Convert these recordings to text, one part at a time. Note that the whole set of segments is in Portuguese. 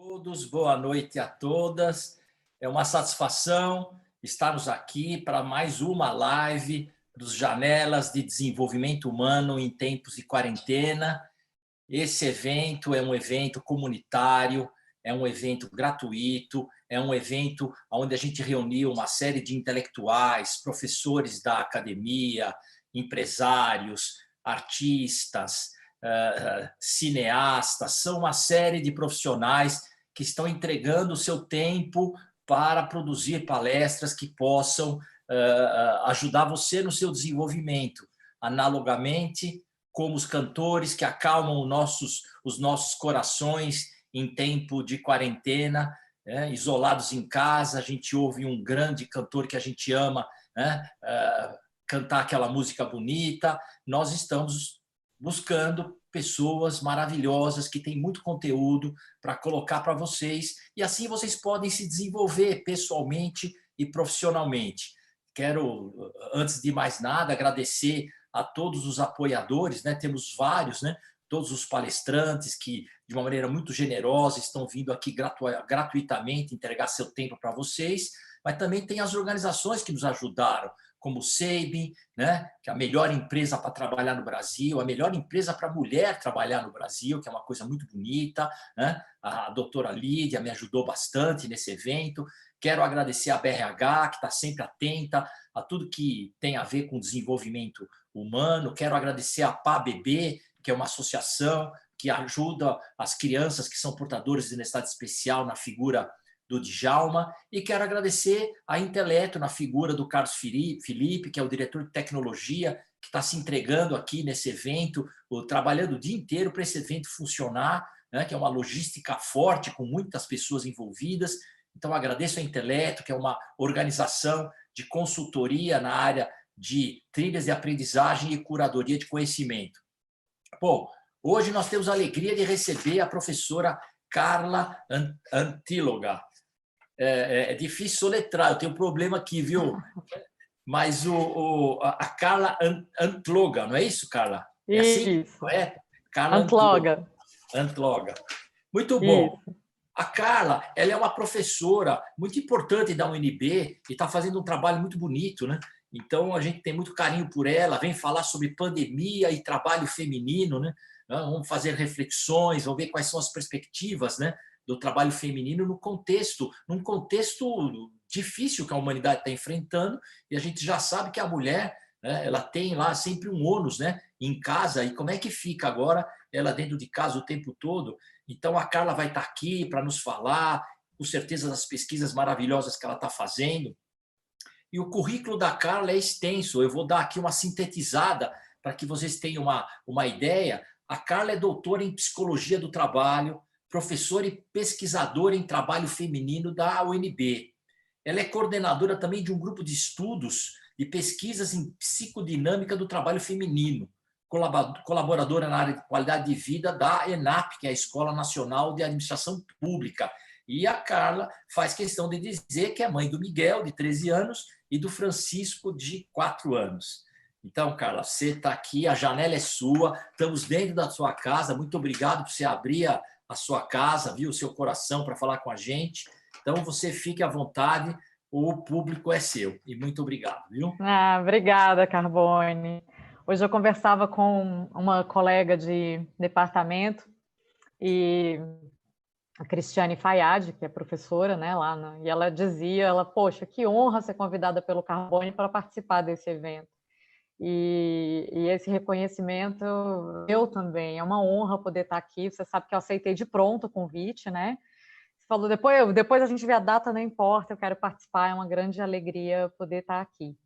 Todos, boa noite a todas. É uma satisfação estarmos aqui para mais uma live dos Janelas de Desenvolvimento Humano em Tempos de Quarentena. Esse evento é um evento comunitário, é um evento gratuito, é um evento onde a gente reuniu uma série de intelectuais, professores da academia, empresários, artistas, cineastas, são uma série de profissionais que estão entregando o seu tempo para produzir palestras que possam ajudar você no seu desenvolvimento, analogamente como os cantores que acalmam os nossos corações em tempo de quarentena, isolados em casa. A gente ouve um grande cantor que a gente ama, cantar aquela música bonita. Nós estamos buscando pessoas maravilhosas que têm muito conteúdo para colocar para vocês, e assim vocês podem se desenvolver pessoalmente e profissionalmente. Quero, antes de mais nada, agradecer a todos os apoiadores, né? Temos vários, né? Todos os palestrantes que, de uma maneira muito generosa, estão vindo aqui gratuitamente entregar seu tempo para vocês, mas também tem as organizações que nos ajudaram, como o SEIB, né? Que é a melhor empresa para trabalhar no Brasil, a melhor empresa para mulher trabalhar no Brasil, que é uma coisa muito bonita, né? A doutora Lídia me ajudou bastante nesse evento. Quero agradecer a BRH, que está sempre atenta a tudo que tem a ver com desenvolvimento humano. Quero agradecer a PABB, que é uma associação que ajuda as crianças que são portadoras de necessidade especial na figura do Djalma, e quero agradecer a Inteleto na figura do Carlos Felipe, que é o diretor de tecnologia, que está se entregando aqui nesse evento, trabalhando o dia inteiro para esse evento funcionar, né, que é uma logística forte, com muitas pessoas envolvidas. Então, agradeço a Inteleto, que é uma organização de consultoria na área de trilhas de aprendizagem e curadoria de conhecimento. Bom, hoje nós temos a alegria de receber a professora Carla Antíloga. É difícil soletrar, eu tenho um problema aqui, viu? Mas a Carla Antloga, não é isso, Carla? É assim? Isso. Correto? Carla Antloga. Antloga. Muito bom. Isso. A Carla, ela é uma professora muito importante da UNB e está fazendo um trabalho muito bonito, né? Então, a gente tem muito carinho por ela, vem falar sobre pandemia e trabalho feminino, né? Vamos fazer reflexões, vamos ver quais são as perspectivas, né, do trabalho feminino num contexto difícil que a humanidade está enfrentando, e a gente já sabe que a mulher, né, ela tem lá sempre um ônus, né, em casa, e como é que fica agora ela dentro de casa o tempo todo? Então, a Carla vai estar aqui para nos falar, com certeza, das pesquisas maravilhosas que ela está fazendo. E o currículo da Carla é extenso, eu vou dar aqui uma sintetizada para que vocês tenham uma ideia. A Carla é doutora em Psicologia do Trabalho, professora e pesquisadora em trabalho feminino da UNB. Ela é coordenadora também de um grupo de estudos e pesquisas em psicodinâmica do trabalho feminino, colaboradora na área de qualidade de vida da ENAP, que é a Escola Nacional de Administração Pública. E a Carla faz questão de dizer que é mãe do Miguel, de 13 anos, e do Francisco, de 4 anos. Então, Carla, você está aqui, a janela é sua, estamos dentro da sua casa. Muito obrigado por você abrir a sua casa, viu, o seu coração para falar com a gente. Então, você fique à vontade, o público é seu. E muito obrigado, viu? Obrigada, Carbone. Hoje eu conversava com uma colega de departamento, e a Cristiane Fayad, que é professora, né, e ela dizia, poxa, que honra ser convidada pelo Carbone para participar desse evento. E esse reconhecimento, eu também, é uma honra poder estar aqui. Você sabe que eu aceitei de pronto o convite, né? Você falou, depois a gente vê a data, não importa, eu quero participar, é uma grande alegria poder estar aqui.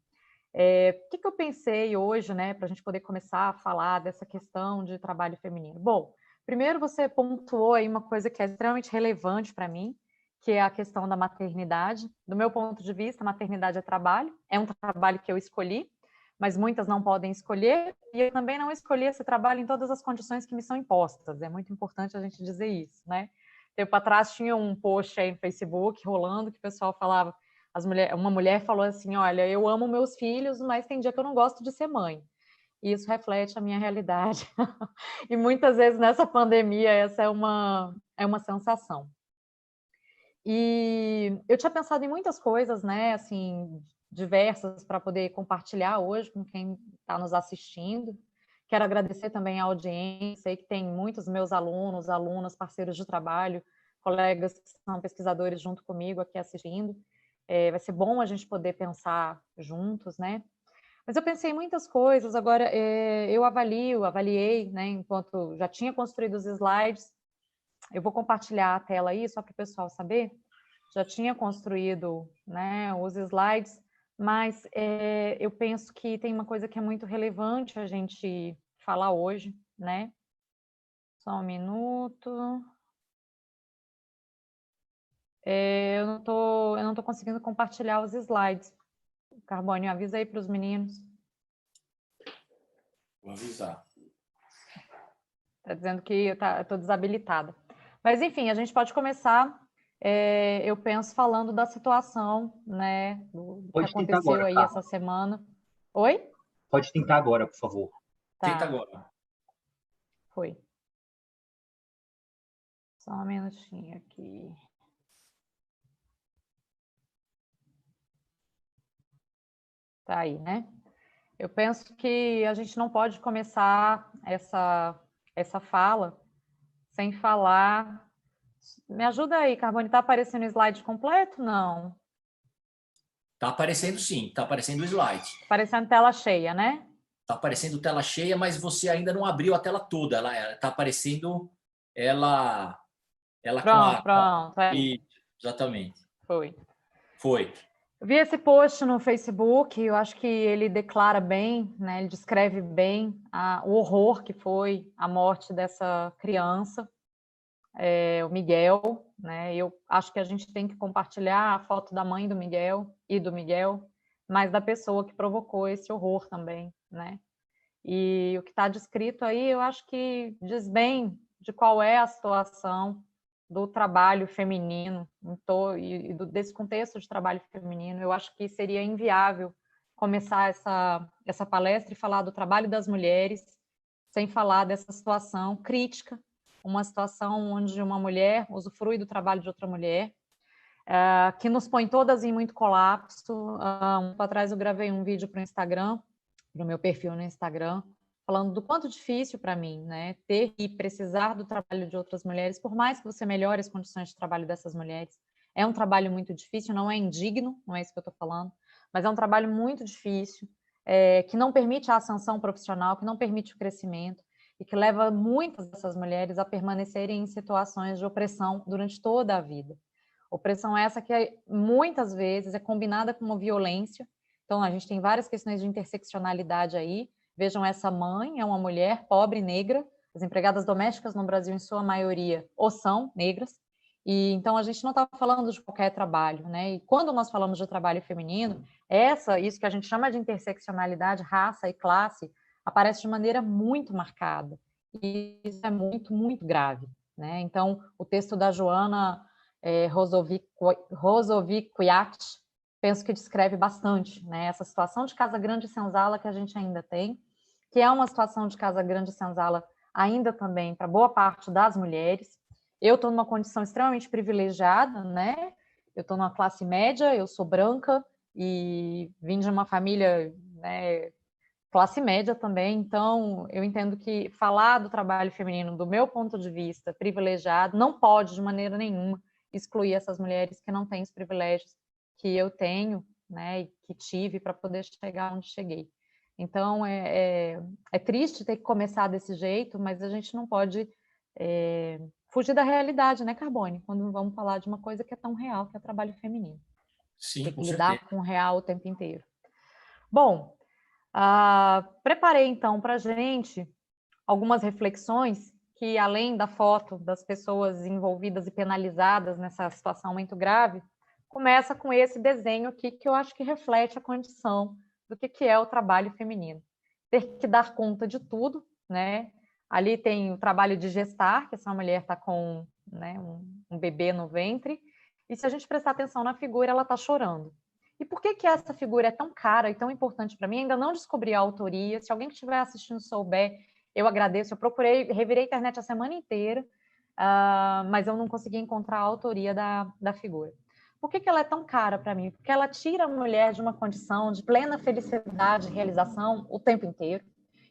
O que eu pensei hoje, né, para a gente poder começar a falar dessa questão de trabalho feminino? Bom, primeiro você pontuou aí uma coisa que é extremamente relevante para mim, que é a questão da maternidade. Do meu ponto de vista, maternidade é um trabalho que eu escolhi, mas muitas não podem escolher, e eu também não escolhi esse trabalho em todas as condições que me são impostas. É muito importante a gente dizer isso, né? Tempo atrás tinha um post aí no Facebook rolando que o pessoal falava, uma mulher falou assim, olha, eu amo meus filhos, mas tem dia que eu não gosto de ser mãe. E isso reflete a minha realidade. E muitas vezes nessa pandemia essa é uma sensação. E eu tinha pensado em muitas coisas, né, assim, diversas para poder compartilhar hoje com quem está nos assistindo. Quero agradecer também a audiência, sei que tem muitos meus alunos, alunas, parceiros de trabalho, colegas que são pesquisadores junto comigo aqui assistindo. Vai ser bom a gente poder pensar juntos, né? Mas eu pensei em muitas coisas, agora eu avaliei, né, enquanto já tinha construído os slides, eu vou compartilhar a tela aí, só para o pessoal saber, já tinha construído, né, os slides, mas eu penso que tem uma coisa que é muito relevante a gente falar hoje, né? Só um minuto. Eu não tô conseguindo compartilhar os slides. Carbone, avisa aí para os meninos. Vou avisar. Está dizendo que eu estou desabilitada. Mas, enfim, a gente pode começar, eu penso, falando da situação, né, do que Pode tentar aconteceu agora, aí Carla. essa semana. Oi? Pode tentar agora, por favor. Tenta Tá, agora. foi. Só um minutinho aqui. Tá aí, né? Eu penso que a gente não pode começar essa fala sem falar. Me ajuda aí, Carbone, tá aparecendo o slide completo? Não. Tá aparecendo sim, tá aparecendo o slide. Aparecendo tela cheia, né? Tá aparecendo tela cheia, mas você ainda não abriu a tela toda. Ela tá aparecendo ela com Pronto, pronto. Aí. Exatamente. Foi. Foi. Eu vi esse post no Facebook, eu acho que ele declara bem, né? Ele descreve bem o horror que foi a morte dessa criança, o Miguel, né? Eu acho que a gente tem que compartilhar a foto da mãe do Miguel e do Miguel, mas da pessoa que provocou esse horror também, né? E o que está descrito aí, eu acho que diz bem de qual é a situação do trabalho feminino e desse contexto de trabalho feminino. Eu acho que seria inviável começar essa palestra e falar do trabalho das mulheres sem falar dessa situação crítica, uma situação onde uma mulher usufrui do trabalho de outra mulher, que nos põe todas em muito colapso. Um tempo atrás eu gravei um vídeo para o Instagram, no meu perfil no Instagram, falando do quanto difícil para mim, né, ter e precisar do trabalho de outras mulheres, por mais que você melhore as condições de trabalho dessas mulheres. É um trabalho muito difícil, não é indigno, não é isso que eu estou falando, mas é um trabalho muito difícil, que não permite a ascensão profissional, que não permite o crescimento e que leva muitas dessas mulheres a permanecerem em situações de opressão durante toda a vida. Opressão essa que muitas vezes é combinada com uma violência. Então, a gente tem várias questões de interseccionalidade aí. Vejam, essa mãe é uma mulher pobre, negra. As empregadas domésticas no Brasil, em sua maioria, ou são negras. E então a gente não está falando de qualquer trabalho, né? E quando nós falamos de trabalho feminino, isso que a gente chama de interseccionalidade, raça e classe, aparece de maneira muito marcada. E isso é muito, muito grave, né? Então, o texto da Joana Rozovicquiat, penso que descreve bastante, né, essa situação de casa grande e senzala que a gente ainda tem, que é uma situação de casa grande e senzala ainda também para boa parte das mulheres. Eu estou numa condição extremamente privilegiada, né? Eu estou numa classe média, eu sou branca e vim de uma família, né, classe média também, então eu entendo que falar do trabalho feminino, do meu ponto de vista privilegiado, não pode de maneira nenhuma excluir essas mulheres que não têm os privilégios que eu tenho, né, e que tive para poder chegar onde cheguei. Então, é triste ter que começar desse jeito, mas a gente não pode fugir da realidade, né, Carbone? Quando vamos falar de uma coisa que é tão real, que é o trabalho feminino. Sim, tem que com lidar certeza. com o real o tempo inteiro. Bom, preparei, então, para a gente algumas reflexões que, além da foto das pessoas envolvidas e penalizadas nessa situação muito grave, começa com esse desenho aqui que eu acho que reflete a condição do que é o trabalho feminino. Ter que dar conta de tudo, né? Ali tem o trabalho de gestar, que essa mulher está com, né, um bebê no ventre, e se a gente prestar atenção na figura, ela está chorando. E por que essa figura é tão cara e tão importante para mim? Ainda não descobri a autoria. Se alguém que estiver assistindo souber, eu agradeço. Eu procurei, revirei a internet a semana inteira. mas eu não consegui encontrar a autoria da figura. Por que ela é tão cara para mim? Porque ela tira a mulher de uma condição de plena felicidade e realização o tempo inteiro,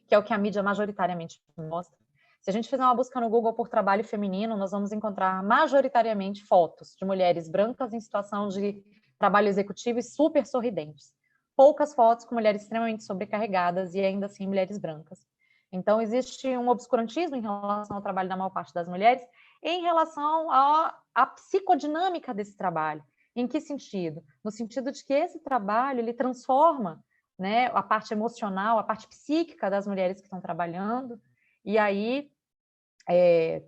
que é o que a mídia majoritariamente mostra. Se a gente fizer uma busca no Google por trabalho feminino, nós vamos encontrar majoritariamente fotos de mulheres brancas em situação de trabalho executivo e super sorridentes. Poucas fotos com mulheres extremamente sobrecarregadas e ainda assim mulheres brancas. Então, existe um obscurantismo em relação ao trabalho da maior parte das mulheres em relação à psicodinâmica desse trabalho. Em que sentido? No sentido de que esse trabalho ele transforma, né, a parte emocional, a parte psíquica das mulheres que estão trabalhando, e aí,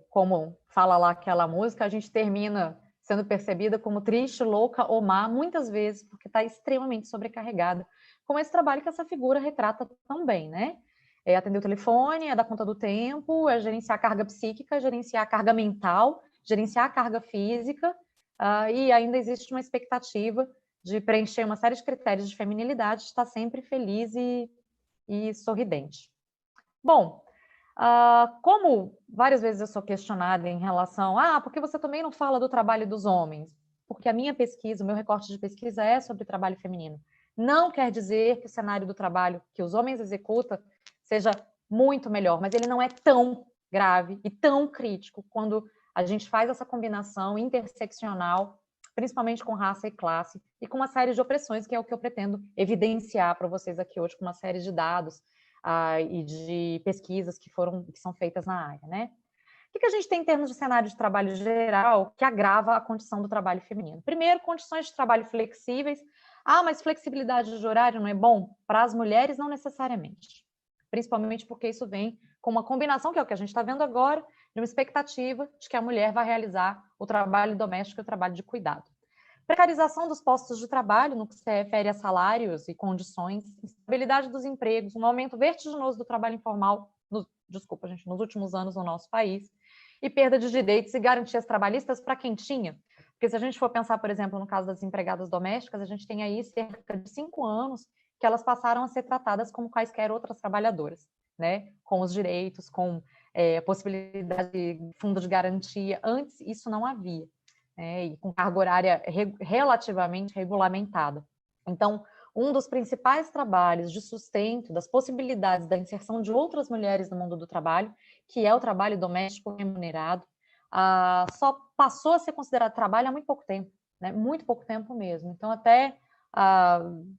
como fala lá aquela música, a gente termina sendo percebida como triste, louca ou má, muitas vezes, porque está extremamente sobrecarregada, com esse trabalho que essa figura retrata também, né? É atender o telefone, é dar conta do tempo, é gerenciar a carga psíquica, é gerenciar a carga mental, gerenciar a carga física, e ainda existe uma expectativa de preencher uma série de critérios de feminilidade, estar sempre feliz e sorridente. Bom, como várias vezes eu sou questionada em relação por que você também não fala do trabalho dos homens? Porque a minha pesquisa, o meu recorte de pesquisa é sobre trabalho feminino. Não quer dizer que o cenário do trabalho que os homens executam seja muito melhor, mas ele não é tão grave e tão crítico quando a gente faz essa combinação interseccional, principalmente com raça e classe, e com uma série de opressões, que é o que eu pretendo evidenciar para vocês aqui hoje, com uma série de dados e de pesquisas que são feitas na área, né? O que a gente tem em termos de cenário de trabalho geral que agrava a condição do trabalho feminino? Primeiro, condições de trabalho flexíveis. Mas flexibilidade de horário não é bom? Para as mulheres, não necessariamente. Principalmente porque isso vem com uma combinação, que é o que a gente está vendo agora, de uma expectativa de que a mulher vai realizar o trabalho doméstico e o trabalho de cuidado. Precarização dos postos de trabalho, no que se refere a salários e condições, instabilidade dos empregos, um aumento vertiginoso do trabalho informal, nos últimos anos no nosso país, e perda de direitos e garantias trabalhistas para quem tinha. Porque se a gente for pensar, por exemplo, no caso das empregadas domésticas, a gente tem aí cerca de 5 anos que elas passaram a ser tratadas como quaisquer outras trabalhadoras, né? Com os direitos, com a possibilidade de fundo de garantia. Antes, isso não havia. E com carga horária relativamente regulamentada. Então, um dos principais trabalhos de sustento das possibilidades da inserção de outras mulheres no mundo do trabalho, que é o trabalho doméstico remunerado, só passou a ser considerado trabalho há muito pouco tempo, né? Muito pouco tempo mesmo. Então, até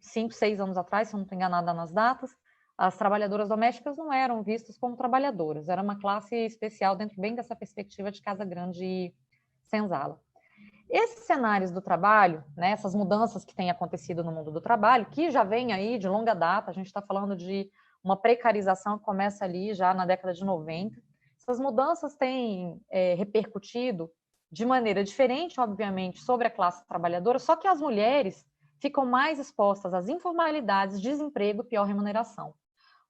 5, 6 anos atrás, se eu não estou enganada nas datas, as trabalhadoras domésticas não eram vistas como trabalhadoras, era uma classe especial dentro bem dessa perspectiva de casa grande e senzala. Esses cenários do trabalho, né, essas mudanças que têm acontecido no mundo do trabalho, que já vem aí de longa data, a gente está falando de uma precarização que começa ali já na década de 90, essas mudanças têm repercutido de maneira diferente, obviamente, sobre a classe trabalhadora, só que as mulheres ficam mais expostas às informalidades, desemprego e pior remuneração.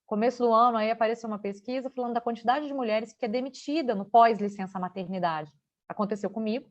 Começo do ano aí apareceu uma pesquisa falando da quantidade de mulheres que é demitida no pós-licença maternidade. Aconteceu comigo,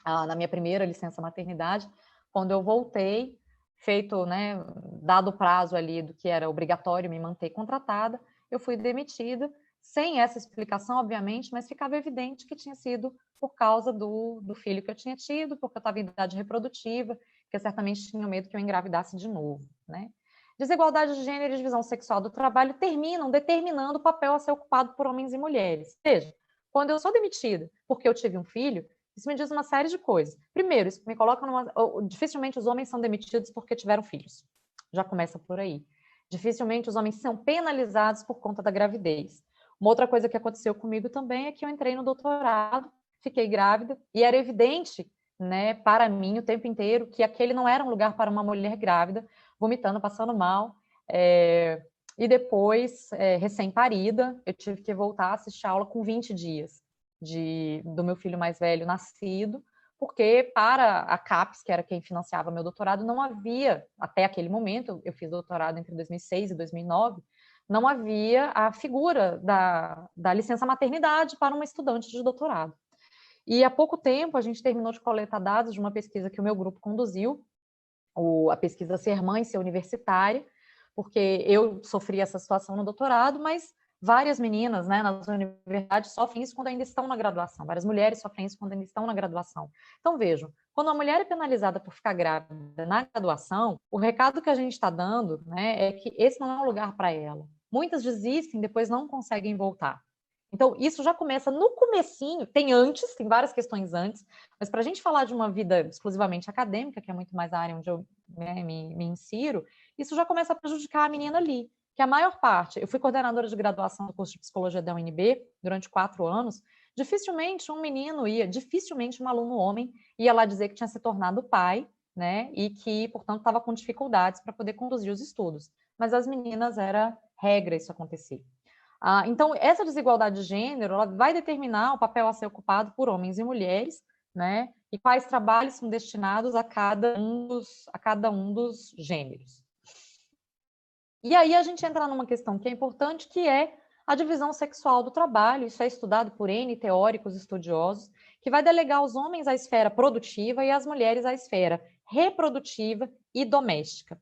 na minha primeira licença maternidade, quando eu voltei, feito, né, dado o prazo ali do que era obrigatório me manter contratada, eu fui demitida, sem essa explicação, obviamente, mas ficava evidente que tinha sido por causa do filho que eu tinha tido, porque eu estava em idade reprodutiva, que eu certamente tinha medo que eu engravidasse de novo, né? Desigualdade de gênero e divisão sexual do trabalho terminam determinando o papel a ser ocupado por homens e mulheres. Ou seja, quando eu sou demitida porque eu tive um filho, isso me diz uma série de coisas. Primeiro, isso me coloca dificilmente os homens são demitidos porque tiveram filhos. Já começa por aí. Dificilmente os homens são penalizados por conta da gravidez. Uma outra coisa que aconteceu comigo também é que eu entrei no doutorado, fiquei grávida, e era evidente, né, para mim o tempo inteiro que aquele não era um lugar para uma mulher grávida, vomitando, passando mal, e depois, recém-parida, eu tive que voltar a assistir aula com 20 dias. Do meu filho mais velho nascido, porque para a CAPES, que era quem financiava meu doutorado, não havia, até aquele momento, eu fiz doutorado entre 2006 e 2009, não havia a figura da licença maternidade para uma estudante de doutorado. E há pouco tempo a gente terminou de coletar dados de uma pesquisa que o meu grupo conduziu, a pesquisa Ser Mãe, Ser Universitária, porque eu sofri essa situação no doutorado, mas várias meninas, né, nas universidades sofrem isso quando ainda estão na graduação, várias mulheres sofrem isso quando ainda estão na graduação. Então, vejam, quando a mulher é penalizada por ficar grávida na graduação, o recado que a gente está dando, né, é que esse não é um lugar para ela. Muitas desistem, depois não conseguem voltar. Então, isso já começa no comecinho, tem antes, tem várias questões antes, mas para a gente falar de uma vida exclusivamente acadêmica, que é muito mais a área onde eu, né, me insiro, isso já começa a prejudicar a menina ali. Que a maior parte, eu fui coordenadora de graduação do curso de psicologia da UNB durante 4 anos, dificilmente um menino ia, dificilmente um aluno homem ia lá dizer que tinha se tornado pai, né, e que, portanto, estava com dificuldades para poder conduzir os estudos. Mas as meninas era regra isso acontecer. Então, essa desigualdade de gênero ela vai determinar o papel a ser ocupado por homens e mulheres, né? E quais trabalhos são destinados a cada um dos gêneros. E aí a gente entra numa questão que é importante, que é a divisão sexual do trabalho. Isso é estudado por N teóricos estudiosos, que vai delegar os homens à esfera produtiva e as mulheres à esfera reprodutiva e doméstica.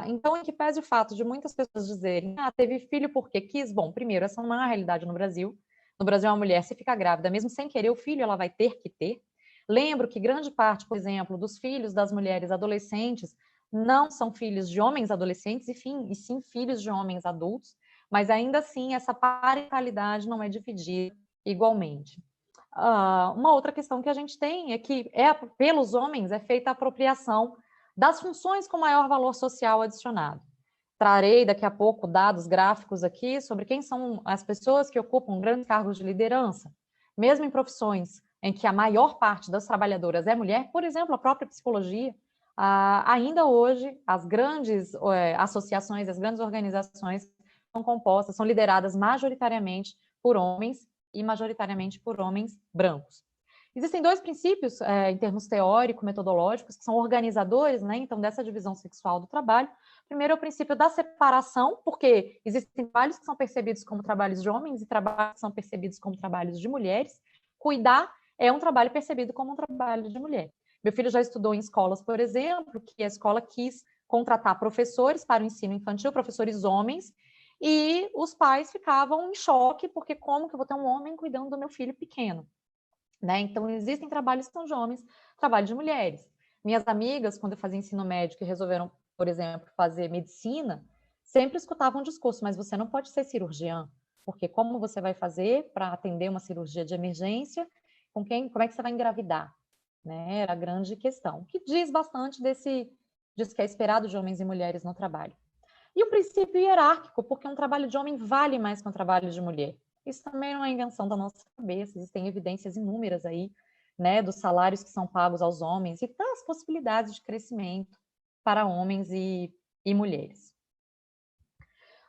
Então, em que pese o fato de muitas pessoas dizerem teve filho porque quis, bom, primeiro, essa não é a realidade no Brasil. No Brasil, uma mulher, se fica grávida, mesmo sem querer o filho, ela vai ter que ter. Lembro que grande parte, por exemplo, dos filhos das mulheres adolescentes não são filhos de homens adolescentes, e sim filhos de homens adultos, mas ainda assim essa parentalidade não é dividida igualmente. Uma outra questão que a gente tem é que pelos homens é feita a apropriação das funções com maior valor social adicionado. Trarei daqui a pouco dados gráficos aqui sobre quem são as pessoas que ocupam grandes cargos de liderança, mesmo em profissões em que a maior parte das trabalhadoras é mulher, por exemplo, a própria psicologia. Ainda hoje, as grandes associações, as grandes organizações são compostas, são lideradas majoritariamente por homens e majoritariamente por homens brancos. Existem 2 princípios, em termos teórico-metodológicos, que são organizadores, né, então, dessa divisão sexual do trabalho. Primeiro é o princípio da separação, porque existem trabalhos que são percebidos como trabalhos de homens e trabalhos que são percebidos como trabalhos de mulheres. Cuidar é um trabalho percebido como um trabalho de mulher. Meu filho já estudou em escolas, por exemplo, que a escola quis contratar professores para o ensino infantil, professores homens, e os pais ficavam em choque, porque como que eu vou ter um homem cuidando do meu filho pequeno? Né? Então, existem trabalhos que são de homens, trabalho de mulheres. Minhas amigas, quando eu fazia ensino médico e resolveram, por exemplo, fazer medicina, sempre escutavam um discurso, mas você não pode ser cirurgiã, porque como você vai fazer para atender uma cirurgia de emergência, como é que você vai engravidar? Né? Era a grande questão, que diz bastante disso que é esperado de homens e mulheres no trabalho. E o princípio hierárquico, porque um trabalho de homem vale mais que um trabalho de mulher. Isso também não é invenção da nossa cabeça, existem evidências inúmeras aí, né, dos salários que são pagos aos homens e das possibilidades de crescimento para homens e mulheres.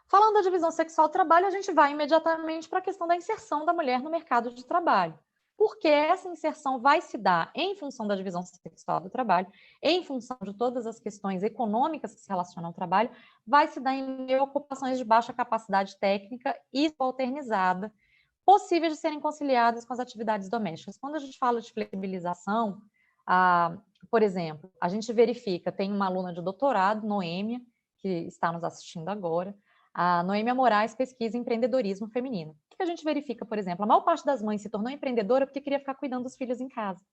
Falando da divisão sexual do trabalho, a gente vai imediatamente para a questão da inserção da mulher no mercado de trabalho. Porque essa inserção vai se dar em função da divisão sexual do trabalho, em função de todas as questões econômicas que se relacionam ao trabalho, vai se dar em meio a ocupações de baixa capacidade técnica e subalternizada, possíveis de serem conciliadas com as atividades domésticas. Quando a gente fala de flexibilização, por exemplo, a gente verifica, tem uma aluna de doutorado, Noêmia, que está nos assistindo agora, a Noêmia Moraes pesquisa empreendedorismo feminino. O que a gente verifica, por exemplo? A maior parte das mães se tornou empreendedora porque queria ficar cuidando dos filhos em casa,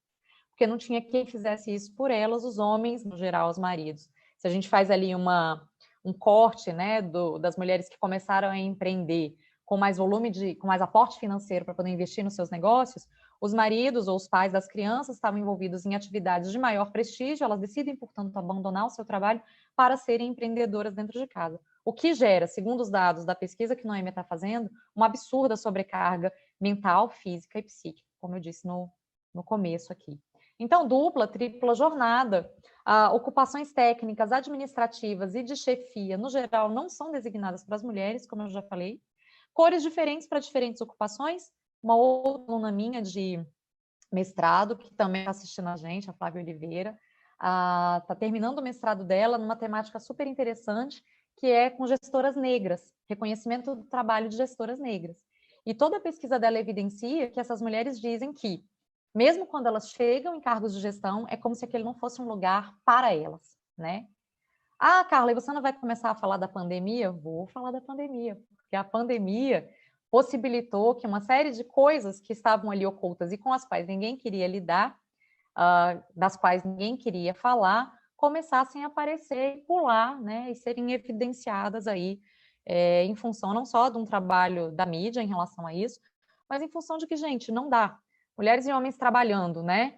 porque não tinha quem fizesse isso por elas, os homens, no geral, os maridos. Se a gente faz ali um corte, né, das mulheres que começaram a empreender com mais volume, com mais aporte financeiro para poder investir nos seus negócios, os maridos ou os pais das crianças estavam envolvidos em atividades de maior prestígio, elas decidem, portanto, abandonar o seu trabalho para serem empreendedoras dentro de casa. O que gera, segundo os dados da pesquisa que Noêmia está fazendo, uma absurda sobrecarga mental, física e psíquica, como eu disse no começo aqui. Então, dupla, tripla jornada, ocupações técnicas, administrativas e de chefia, no geral, não são designadas para as mulheres, como eu já falei. Cores diferentes para diferentes ocupações. Uma outra aluna minha de mestrado, que também está assistindo a gente, a Flávia Oliveira, está terminando o mestrado dela numa temática super interessante, que é com gestoras negras, reconhecimento do trabalho de gestoras negras. E toda a pesquisa dela evidencia que essas mulheres dizem que, mesmo quando elas chegam em cargos de gestão, é como se aquele não fosse um lugar para elas, né? Ah, Carla, e você não vai começar a falar da pandemia? Vou falar da pandemia, porque a pandemia possibilitou que uma série de coisas que estavam ali ocultas e com as quais ninguém queria lidar, das quais ninguém queria falar, começassem a aparecer e pular, né, e serem evidenciadas aí, em função não só de um trabalho da mídia em relação a isso, mas em função de que, gente, não dá. Mulheres e homens trabalhando, né,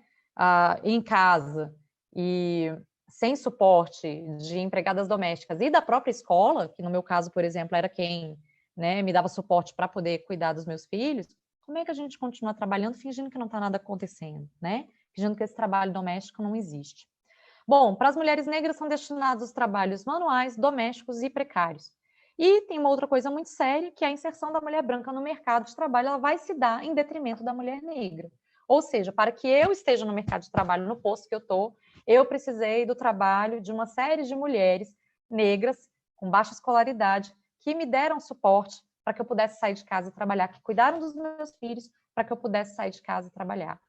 em casa e sem suporte de empregadas domésticas e da própria escola, que no meu caso, por exemplo, era quem, né, me dava suporte para poder cuidar dos meus filhos, como é que a gente continua trabalhando fingindo que não está nada acontecendo, né? Fingindo que esse trabalho doméstico não existe. Bom, para as mulheres negras são destinados os trabalhos manuais, domésticos e precários. E tem uma outra coisa muito séria, que é a inserção da mulher branca no mercado de trabalho, ela vai se dar em detrimento da mulher negra. Ou seja, para que eu esteja no mercado de trabalho no posto que eu estou, eu precisei do trabalho de uma série de mulheres negras com baixa escolaridade que me deram suporte para que eu pudesse sair de casa e trabalhar, que cuidaram dos meus filhos para que eu pudesse sair de casa e trabalhar.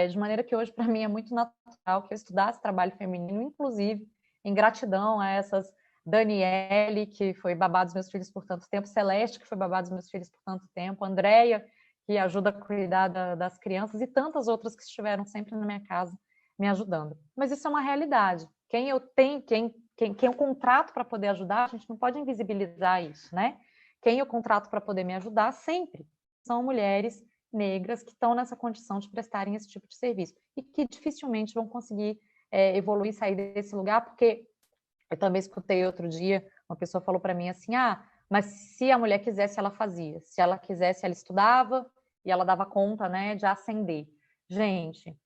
De maneira que hoje, para mim, é muito natural que eu estudasse trabalho feminino, inclusive em gratidão a essas Daniele, que foi babá dos meus filhos por tanto tempo, Celeste, que foi babá dos meus filhos por tanto tempo, Andréia, que ajuda a cuidar das crianças, e tantas outras que estiveram sempre na minha casa me ajudando. Mas isso é uma realidade. Quem eu tenho, quem eu contrato para poder ajudar, a gente não pode invisibilizar isso, né? Quem eu contrato para poder me ajudar sempre são mulheres negras que estão nessa condição de prestarem esse tipo de serviço e que dificilmente vão conseguir evoluir, sair desse lugar, porque eu também escutei outro dia, uma pessoa falou para mim assim, mas se a mulher quisesse, ela fazia, se ela quisesse, ela estudava e ela dava conta, né, de ascender. Gente,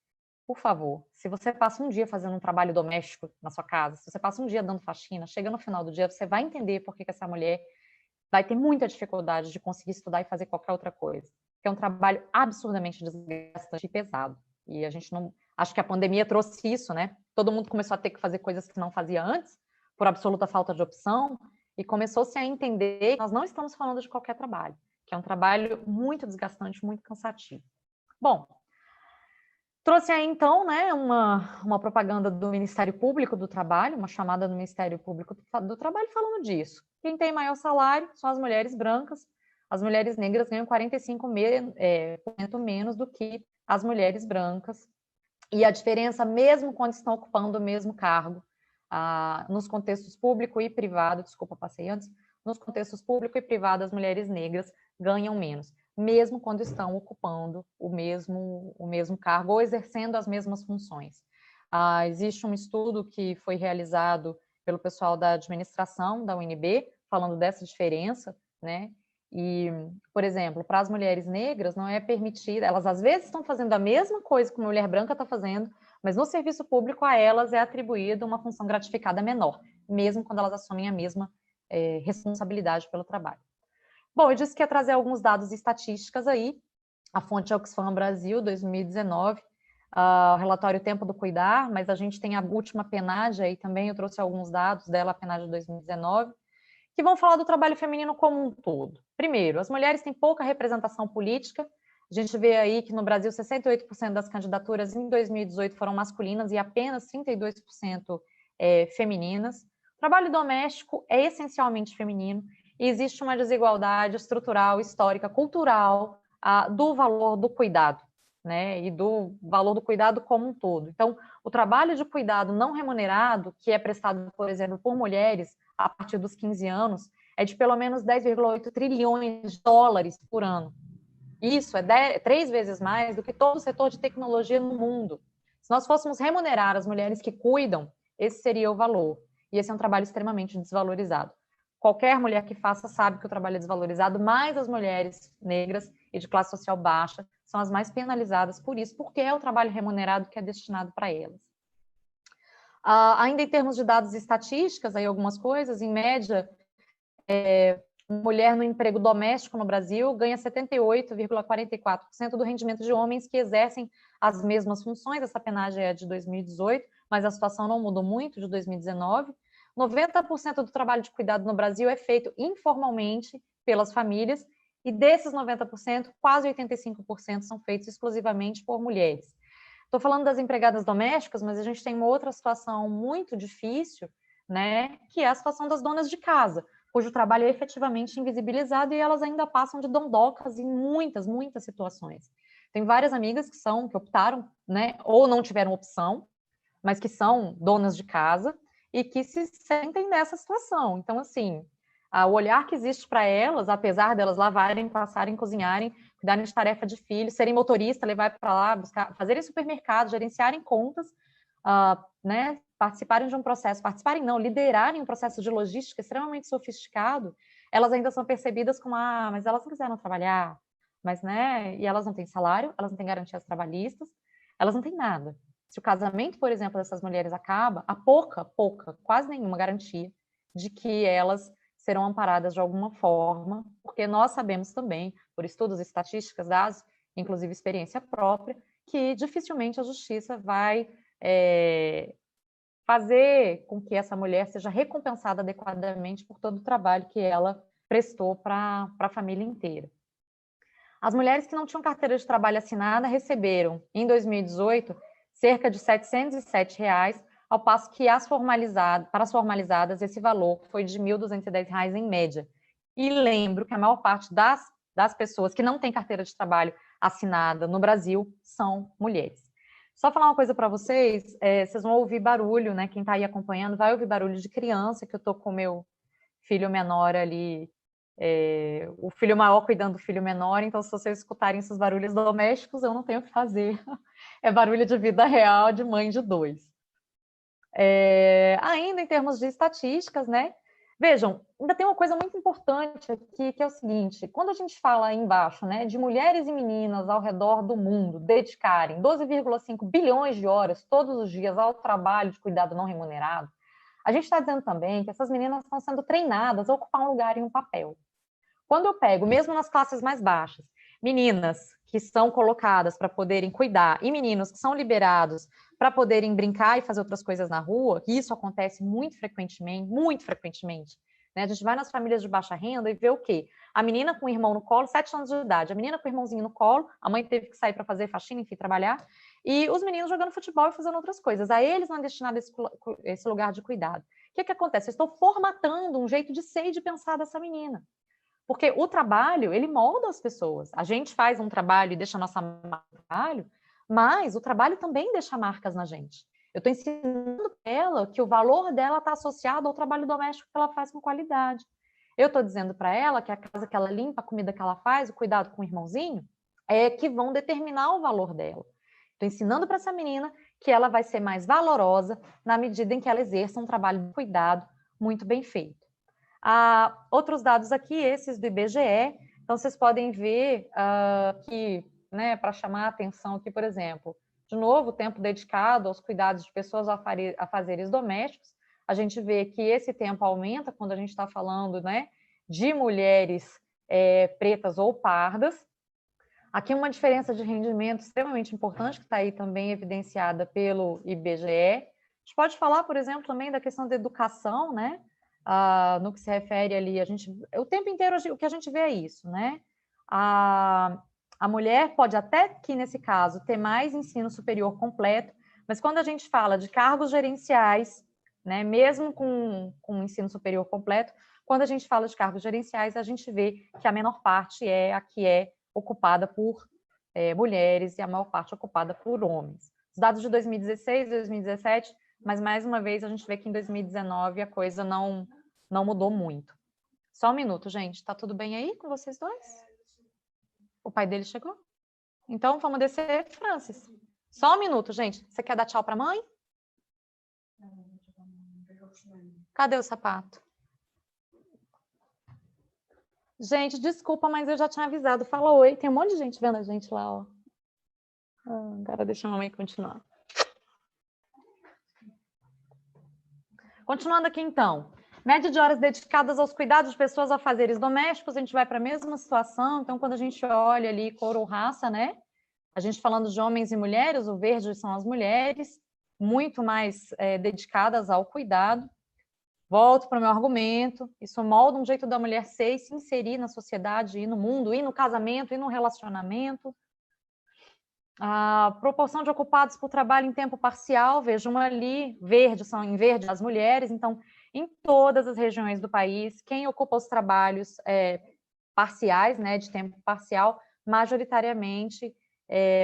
por favor, se você passa um dia fazendo um trabalho doméstico na sua casa, se você passa um dia dando faxina, chega no final do dia, você vai entender por que essa mulher vai ter muita dificuldade de conseguir estudar e fazer qualquer outra coisa. Que é um trabalho absurdamente desgastante e pesado. E a gente não... Acho que a pandemia trouxe isso, né? Todo mundo começou a ter que fazer coisas que não fazia antes, por absoluta falta de opção, e começou-se a entender que nós não estamos falando de qualquer trabalho, que é um trabalho muito desgastante, muito cansativo. Bom, trouxe aí, então, né, uma propaganda do Ministério Público do Trabalho, uma chamada do Ministério Público do Trabalho falando disso. Quem tem maior salário são as mulheres brancas, as mulheres negras ganham 45% menos do que as mulheres brancas. E a diferença, mesmo quando estão ocupando o mesmo cargo, nos contextos público e privado, desculpa, passei antes, nos contextos público e privado, as mulheres negras ganham menos, mesmo quando estão ocupando o mesmo cargo ou exercendo as mesmas funções. Existe um estudo que foi realizado pelo pessoal da administração da UNB, falando dessa diferença, né? E, por exemplo, para as mulheres negras não é permitido, elas às vezes estão fazendo a mesma coisa que uma mulher branca está fazendo, mas no serviço público a elas é atribuída uma função gratificada menor, mesmo quando elas assumem a mesma responsabilidade pelo trabalho. Bom, eu disse que ia trazer alguns dados e estatísticas aí, a fonte é Oxfam Brasil, 2019, o relatório Tempo do Cuidar, mas a gente tem a última PNAD aí também, eu trouxe alguns dados dela, a PNAD de 2019, que vão falar do trabalho feminino como um todo. Primeiro, as mulheres têm pouca representação política. A gente vê aí que no Brasil 68% das candidaturas em 2018 foram masculinas e apenas 32% femininas. O trabalho doméstico é essencialmente feminino e existe uma desigualdade estrutural, histórica, cultural do valor do cuidado, né? E do valor do cuidado como um todo. Então, o trabalho de cuidado não remunerado, que é prestado, por exemplo, por mulheres a partir dos 15 anos, é de pelo menos 10,8 trilhões de dólares por ano. Isso é 3 vezes mais do que todo o setor de tecnologia no mundo. Se nós fôssemos remunerar as mulheres que cuidam, esse seria o valor. E esse é um trabalho extremamente desvalorizado. Qualquer mulher que faça sabe que o trabalho é desvalorizado, mas as mulheres negras e de classe social baixa são as mais penalizadas por isso, porque é o trabalho remunerado que é destinado para elas. Ainda em termos de dados e estatísticas, aí algumas coisas, em média, mulher no emprego doméstico no Brasil ganha 78,44% do rendimento de homens que exercem as mesmas funções. Essa penagem é de 2018, mas a situação não mudou muito de 2019. 90% do trabalho de cuidado no Brasil é feito informalmente pelas famílias, e desses 90%, quase 85% são feitos exclusivamente por mulheres. Estou falando das empregadas domésticas, mas a gente tem uma outra situação muito difícil, né, que é a situação das donas de casa, cujo trabalho é efetivamente invisibilizado e elas ainda passam de dondocas em muitas, muitas situações. Tem várias amigas que optaram, né, ou não tiveram opção, mas que são donas de casa e que se sentem nessa situação. Então, assim, o olhar que existe para elas, apesar delas lavarem, passarem, cozinharem, cuidarem de tarefa de filho, serem motorista, levar para lá, buscar, fazerem supermercado, gerenciarem contas, né, participarem de um processo, liderarem um processo de logística extremamente sofisticado, elas ainda são percebidas como, mas elas não quiseram trabalhar, mas, né, e elas não têm salário, elas não têm garantias trabalhistas, elas não têm nada. Se o casamento, por exemplo, dessas mulheres acaba, há pouca, quase nenhuma garantia de que elas serão amparadas de alguma forma, porque nós sabemos também, por estudos e estatísticas dados, inclusive experiência própria, que dificilmente a justiça vai fazer com que essa mulher seja recompensada adequadamente por todo o trabalho que ela prestou para a família inteira. As mulheres que não tinham carteira de trabalho assinada receberam, em 2018, cerca de R$ 707, ao passo que para as formalizadas esse valor foi de R$ 1.210 em média. E lembro que a maior parte das pessoas que não têm carteira de trabalho assinada no Brasil são mulheres. Só falar uma coisa para vocês, vocês vão ouvir barulho, né? Quem está aí acompanhando vai ouvir barulho de criança, que eu estou com o meu filho menor ali, o filho maior cuidando do filho menor, então se vocês escutarem esses barulhos domésticos, eu não tenho o que fazer. É barulho de vida real de mãe de 2. Ainda em termos de estatísticas, né? Vejam, ainda tem uma coisa muito importante aqui, que é o seguinte, quando a gente fala aí embaixo, né, de mulheres e meninas ao redor do mundo dedicarem 12,5 bilhões de horas todos os dias ao trabalho de cuidado não remunerado, a gente está dizendo também que essas meninas estão sendo treinadas a ocupar um lugar em um papel. Quando eu pego, mesmo nas classes mais baixas, meninas que são colocadas para poderem cuidar e meninos que são liberados para poderem brincar e fazer outras coisas na rua, e isso acontece muito frequentemente, né? A gente vai nas famílias de baixa renda e vê o quê? A menina com o irmão no colo, 7 anos de idade, a menina com o irmãozinho no colo, a mãe teve que sair para fazer faxina, enfim, trabalhar, e os meninos jogando futebol e fazendo outras coisas. A eles não é destinado esse lugar de cuidado. O que acontece? Eu estou formatando um jeito de ser e de pensar dessa menina. Porque o trabalho, ele molda as pessoas. A gente faz um trabalho e deixa a nossa marca no trabalho, mas o trabalho também deixa marcas na gente. Eu estou ensinando para ela que o valor dela está associado ao trabalho doméstico que ela faz com qualidade. Eu estou dizendo para ela que a casa que ela limpa, a comida que ela faz, o cuidado com o irmãozinho, que vão determinar o valor dela. Estou ensinando para essa menina que ela vai ser mais valorosa na medida em que ela exerça um trabalho de cuidado muito bem feito. Outros dados aqui, esses do IBGE, então vocês podem ver que, né, para chamar a atenção aqui, por exemplo, de novo, o tempo dedicado aos cuidados de pessoas a afazeres domésticos, a gente vê que esse tempo aumenta quando a gente está falando, né, de mulheres pretas ou pardas. Aqui uma diferença de rendimento extremamente importante, que está aí também evidenciada pelo IBGE. A gente pode falar, por exemplo, também da questão da educação, né? No que se refere ali, o tempo inteiro o que a gente vê é isso, né? A mulher pode até que, nesse caso, ter mais ensino superior completo, mas quando a gente fala de cargos gerenciais, né, mesmo com ensino superior completo, quando a gente fala de cargos gerenciais, a gente vê que a menor parte é a que é ocupada por mulheres e a maior parte ocupada por homens. Os dados de 2016 e 2017, mas mais uma vez a gente vê que em 2019 a coisa não mudou muito. Só um minuto, gente. Tá tudo bem aí com vocês dois? O pai dele chegou? Então vamos descer, Francis. Só um minuto, gente. Você quer dar tchau para a mãe? Cadê o sapato? Gente, desculpa, mas eu já tinha avisado. Fala oi. Tem um monte de gente vendo a gente lá, ó. Agora deixa a mamãe continuar. Continuando aqui, então. Média de horas dedicadas aos cuidados de pessoas a afazeres domésticos, a gente vai para a mesma situação. Então, quando a gente olha ali cor ou raça, né? A gente falando de homens e mulheres, o verde são as mulheres, muito mais dedicadas ao cuidado. Volto para o meu argumento, isso molda um jeito da mulher ser e se inserir na sociedade, e no mundo, e no casamento, e no relacionamento. A proporção de ocupados por trabalho em tempo parcial, vejam ali, verde, são em verde as mulheres, então em todas as regiões do país. Quem ocupa os trabalhos parciais, né, de tempo parcial, majoritariamente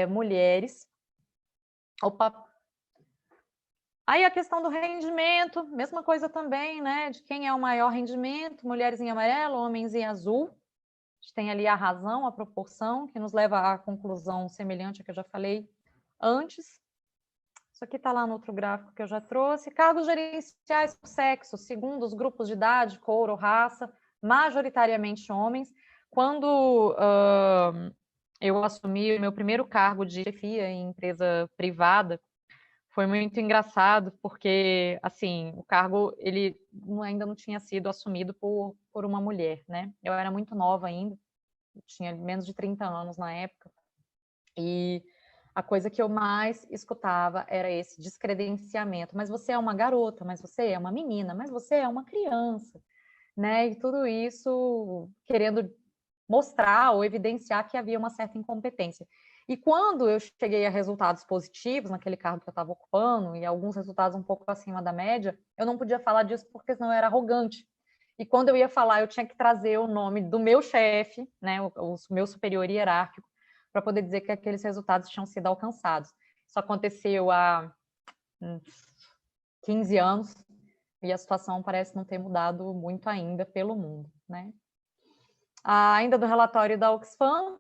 mulheres. Opa! Aí a questão do rendimento, mesma coisa também, né, de quem é o maior rendimento, mulheres em amarelo, homens em azul. A gente tem ali a razão, a proporção, que nos leva à conclusão semelhante à que eu já falei antes. Isso aqui está lá no outro gráfico que eu já trouxe. Cargos gerenciais por sexo, segundo os grupos de idade, cor ou raça, majoritariamente homens. Quando eu assumi o meu primeiro cargo de chefia em empresa privada, foi muito engraçado, porque, assim, o cargo, ele ainda não tinha sido assumido por uma mulher, né? Eu era muito nova ainda, tinha menos de 30 anos na época, e a coisa que eu mais escutava era esse descredenciamento. Mas você é uma garota, mas você é uma menina, mas você é uma criança, né? E tudo isso querendo mostrar ou evidenciar que havia uma certa incompetência. E quando eu cheguei a resultados positivos naquele cargo que eu estava ocupando, e alguns resultados um pouco acima da média, eu não podia falar disso porque senão eu era arrogante. E quando eu ia falar, eu tinha que trazer o nome do meu chefe, né, o meu superior hierárquico, para poder dizer que aqueles resultados tinham sido alcançados. Isso aconteceu há 15 anos, e a situação parece não ter mudado muito ainda pelo mundo, né? Ainda do relatório da Oxfam,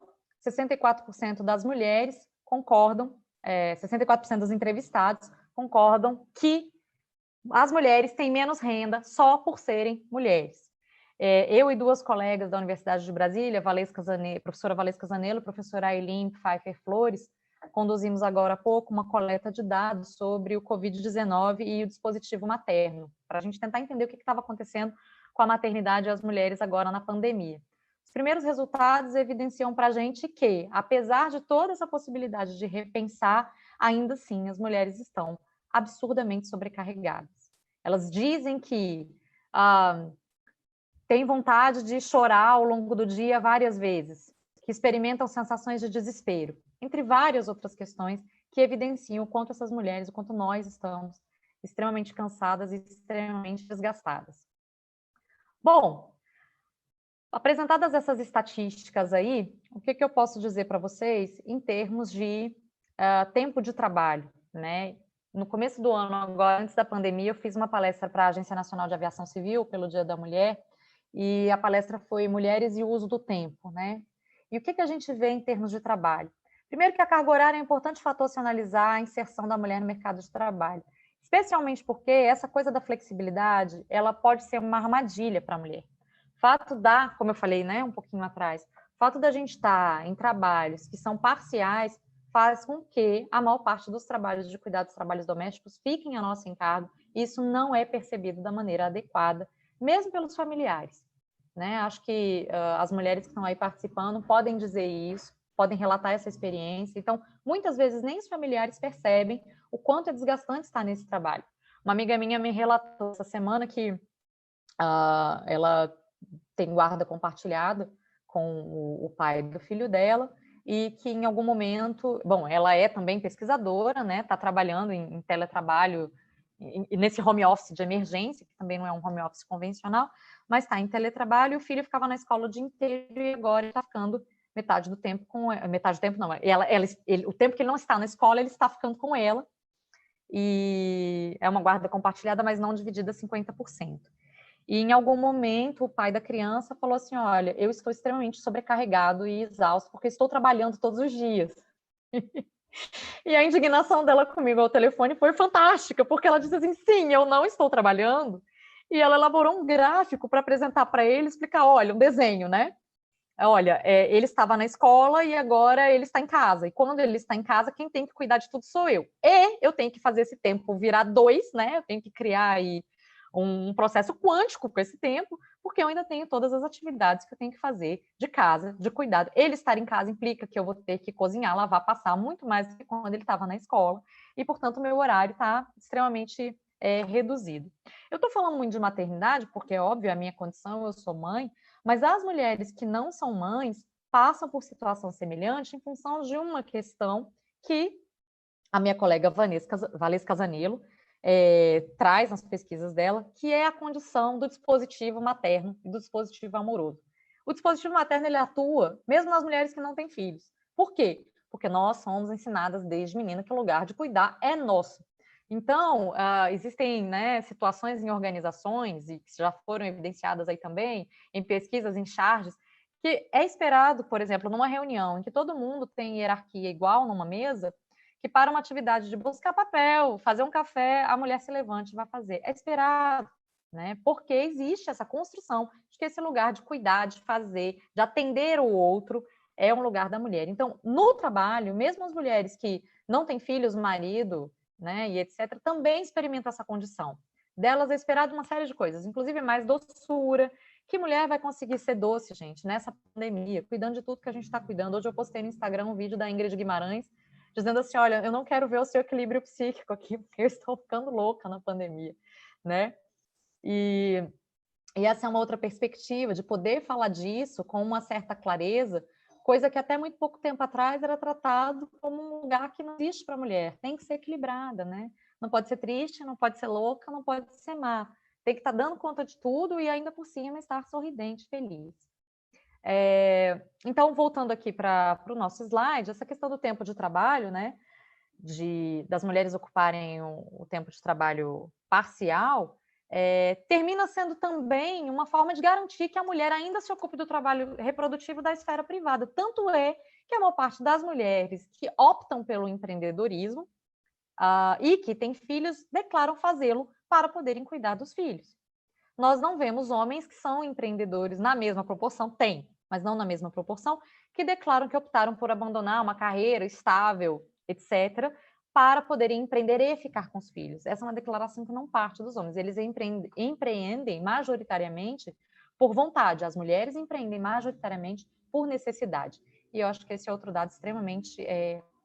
64% das mulheres concordam, 64% dos entrevistados concordam que as mulheres têm menos renda só por serem mulheres. Eu e duas colegas da Universidade de Brasília, professora Valesca Zanello, professora Aileen Pfeiffer Flores, conduzimos agora há pouco uma coleta de dados sobre o Covid-19 e o dispositivo materno, para a gente tentar entender o que estava acontecendo com a maternidade e as mulheres agora na pandemia. Os primeiros resultados evidenciam para a gente que, apesar de toda essa possibilidade de repensar, ainda assim as mulheres estão absurdamente sobrecarregadas. Elas dizem que têm vontade de chorar ao longo do dia várias vezes, que experimentam sensações de desespero, entre várias outras questões que evidenciam o quanto essas mulheres, o quanto nós estamos extremamente cansadas e extremamente desgastadas. Bom, apresentadas essas estatísticas aí, o que eu posso dizer para vocês em termos de tempo de trabalho, né? No começo do ano, agora, antes da pandemia, eu fiz uma palestra para a Agência Nacional de Aviação Civil, pelo Dia da Mulher, e a palestra foi Mulheres e o Uso do Tempo, né? E o que a gente vê em termos de trabalho? Primeiro que a carga horária é um importante fator se analisar a inserção da mulher no mercado de trabalho, especialmente porque essa coisa da flexibilidade, ela pode ser uma armadilha para a mulher. Fato da, como eu falei, né, um pouquinho atrás, fato da gente estar em trabalhos que são parciais faz com que a maior parte dos trabalhos de cuidado dos trabalhos domésticos fiquem a nosso encargo, e isso não é percebido da maneira adequada, mesmo pelos familiares, né? Acho que as mulheres que estão aí participando podem dizer isso, podem relatar essa experiência. Então, muitas vezes nem os familiares percebem o quanto é desgastante estar nesse trabalho. Uma amiga minha me relatou essa semana que ela tem guarda compartilhada com o pai do filho dela, e que em algum momento, bom, ela é também pesquisadora, né, está trabalhando em teletrabalho, nesse home office de emergência, que também não é um home office convencional, mas está em teletrabalho, e o filho ficava na escola o dia inteiro, e agora está ficando metade do tempo com ela, metade do tempo não, o tempo que ele não está na escola, ele está ficando com ela, e é uma guarda compartilhada, mas não dividida 50%. E em algum momento o pai da criança falou assim: olha, eu estou extremamente sobrecarregado e exausto porque estou trabalhando todos os dias. E a indignação dela comigo ao telefone foi fantástica, porque ela disse assim: sim, eu não estou trabalhando. E ela elaborou um gráfico para apresentar para ele, explicar: olha, um desenho, né? Olha, ele estava na escola e agora ele está em casa. E quando ele está em casa, quem tem que cuidar de tudo sou eu. E eu tenho que fazer esse tempo virar 2, né? Eu tenho que criar aí um processo quântico com esse tempo, porque eu ainda tenho todas as atividades que eu tenho que fazer de casa, de cuidado. Ele estar em casa implica que eu vou ter que cozinhar, lavar, passar muito mais do que quando ele estava na escola, e, portanto, o meu horário está extremamente reduzido. Eu estou falando muito de maternidade, porque, é óbvio, a minha condição, eu sou mãe, mas as mulheres que não são mães passam por situação semelhante em função de uma questão que a minha colega Valesca Zanello traz nas pesquisas dela, que é a condição do dispositivo materno e do dispositivo amoroso. O dispositivo materno, ele atua mesmo nas mulheres que não têm filhos. Por quê? Porque nós somos ensinadas desde menina que o lugar de cuidar é nosso. Então, existem, né, situações em organizações, e que já foram evidenciadas aí também, em pesquisas, em charges, que é esperado, por exemplo, numa reunião em que todo mundo tem hierarquia igual numa mesa, que para uma atividade de buscar papel, fazer um café, a mulher se levante e vai fazer. É esperado, né? Porque existe essa construção de que esse lugar de cuidar, de fazer, de atender o outro, é um lugar da mulher. Então, no trabalho, mesmo as mulheres que não têm filhos, marido, né, e etc., também experimentam essa condição. Delas é esperado uma série de coisas, inclusive mais doçura. Que mulher vai conseguir ser doce, gente, nessa pandemia, cuidando de tudo que a gente está cuidando? Hoje eu postei no Instagram um vídeo da Ingrid Guimarães, dizendo assim, olha, eu não quero ver o seu equilíbrio psíquico aqui, porque eu estou ficando louca na pandemia, né? E essa é uma outra perspectiva, de poder falar disso com uma certa clareza, coisa que até muito pouco tempo atrás era tratado como um lugar que não existe para a mulher, tem que ser equilibrada, né? Não pode ser triste, não pode ser louca, não pode ser má. Tem que estar dando conta de tudo e ainda por cima estar sorridente, feliz. Então, voltando aqui para o nosso slide, essa questão do tempo de trabalho, né? Das mulheres ocuparem o tempo de trabalho parcial, termina sendo também uma forma de garantir que a mulher ainda se ocupe do trabalho reprodutivo da esfera privada. Tanto é que a maior parte das mulheres que optam pelo empreendedorismo e que têm filhos declaram fazê-lo para poderem cuidar dos filhos. Nós não vemos homens que são empreendedores na mesma proporção, tem, mas não na mesma proporção, que declaram que optaram por abandonar uma carreira estável, etc., para poderem empreender e ficar com os filhos. Essa é uma declaração que não parte dos homens. Eles empreendem majoritariamente por vontade. As mulheres empreendem majoritariamente por necessidade. E eu acho que esse é outro dado extremamente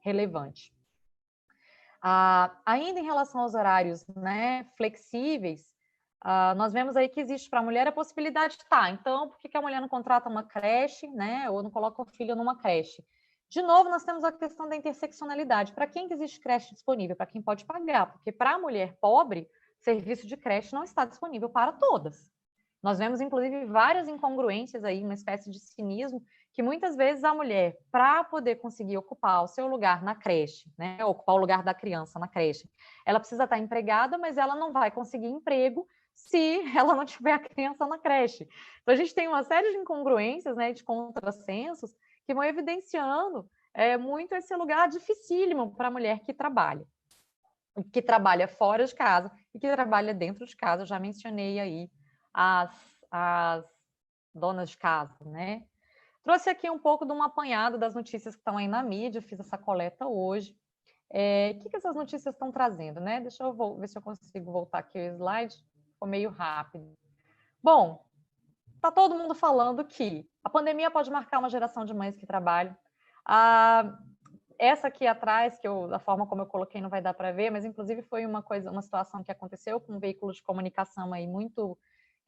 relevante. Ainda em relação aos horários, né, flexíveis, nós vemos aí que existe para a mulher a possibilidade de então, por que a mulher não contrata uma creche, né, ou não coloca o filho numa creche? De novo, nós temos a questão da interseccionalidade. Para quem que existe creche disponível? Para quem pode pagar, porque para a mulher pobre, serviço de creche não está disponível para todas. Nós vemos, inclusive, várias incongruências aí, uma espécie de cinismo, que muitas vezes a mulher, para poder conseguir ocupar o seu lugar na creche, né, ocupar o lugar da criança na creche, ela precisa estar empregada, mas ela não vai conseguir emprego se ela não tiver a criança na creche. Então, a gente tem uma série de incongruências, né, de contrassensos, que vão evidenciando muito esse lugar dificílimo para a mulher que trabalha fora de casa e que trabalha dentro de casa. Eu já mencionei aí as donas de casa, né? Trouxe aqui um pouco de um apanhado das notícias que estão aí na mídia, fiz essa coleta hoje. O que essas notícias estão trazendo, né? Deixa eu ver se eu consigo voltar aqui o slide, ficou meio rápido. Bom, está todo mundo falando que a pandemia pode marcar uma geração de mães que trabalham. Essa aqui atrás, da forma como eu coloquei não vai dar para ver, mas inclusive foi uma situação que aconteceu com um veículo de comunicação aí muito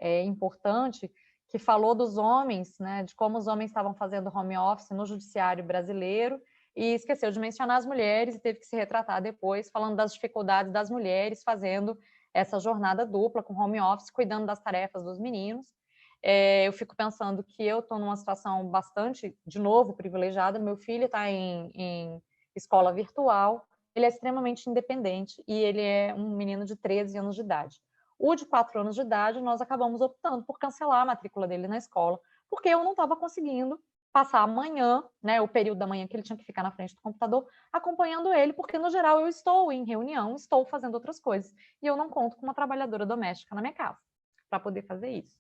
importante, que falou dos homens, né, de como os homens estavam fazendo home office no judiciário brasileiro, e esqueceu de mencionar as mulheres e teve que se retratar depois, falando das dificuldades das mulheres fazendo essa jornada dupla com home office, cuidando das tarefas dos meninos. Eu fico pensando que eu estou numa situação bastante, de novo, privilegiada. Meu filho está em escola virtual, ele é extremamente independente e ele é um menino de 13 anos de idade. O de 4 anos de idade, nós acabamos optando por cancelar a matrícula dele na escola, porque eu não estava conseguindo passar a manhã, né, o período da manhã que ele tinha que ficar na frente do computador, acompanhando ele, porque no geral eu estou em reunião, estou fazendo outras coisas, e eu não conto com uma trabalhadora doméstica na minha casa para poder fazer isso.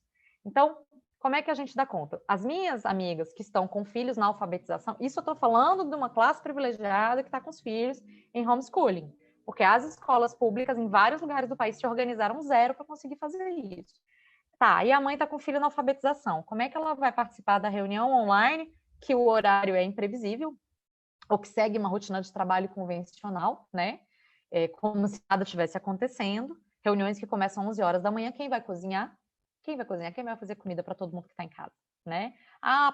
Então, como é que a gente dá conta? As minhas amigas que estão com filhos na alfabetização, isso eu estou falando de uma classe privilegiada que está com os filhos em homeschooling, porque as escolas públicas em vários lugares do país se organizaram zero para conseguir fazer isso. Tá, e a mãe está com o filho na alfabetização. Como é que ela vai participar da reunião online, que o horário é imprevisível, ou que segue uma rotina de trabalho convencional, né? Como se nada estivesse acontecendo. Reuniões que começam às 11 horas da manhã, quem vai cozinhar? Quem vai cozinhar? Quem vai fazer comida para todo mundo que está em casa, né?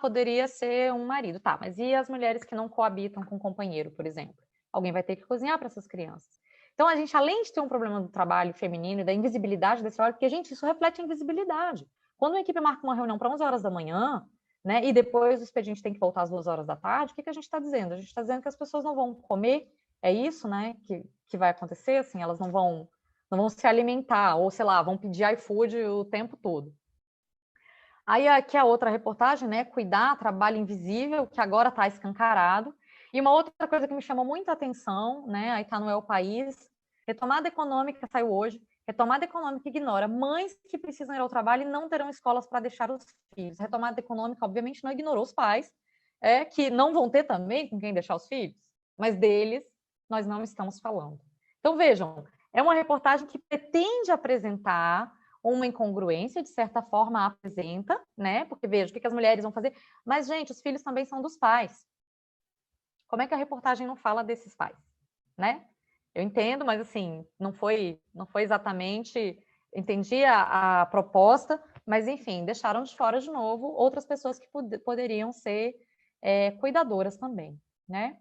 Poderia ser um marido, tá, mas e as mulheres que não coabitam com o companheiro, por exemplo? Alguém vai ter que cozinhar para essas crianças. Então, a gente, além de ter um problema do trabalho feminino e da invisibilidade desse trabalho, porque, gente, isso reflete a invisibilidade. Quando uma equipe marca uma reunião para 11 horas da manhã, né, e depois o expediente tem que voltar às 2 horas da tarde, o que a gente está dizendo? A gente está dizendo que as pessoas não vão comer, é isso, né, que vai acontecer, assim, elas não vão se alimentar, ou, sei lá, vão pedir iFood o tempo todo. Aí, aqui a outra reportagem, né, cuidar, trabalho invisível, que agora está escancarado. E uma outra coisa que me chamou muita atenção, né, aí está no É o País, retomada econômica saiu hoje, retomada econômica ignora mães que precisam ir ao trabalho e não terão escolas para deixar os filhos. Retomada econômica, obviamente, não ignorou os pais, que não vão ter também com quem deixar os filhos, mas deles nós não estamos falando. Então, vejam, é uma reportagem que pretende apresentar uma incongruência, de certa forma apresenta, né? Porque veja, o que as mulheres vão fazer? Mas, gente, os filhos também são dos pais. Como é que a reportagem não fala desses pais, né? Eu entendo, mas assim, não foi exatamente, entendi a proposta, mas enfim, deixaram de fora de novo outras pessoas que poderiam ser cuidadoras também, né?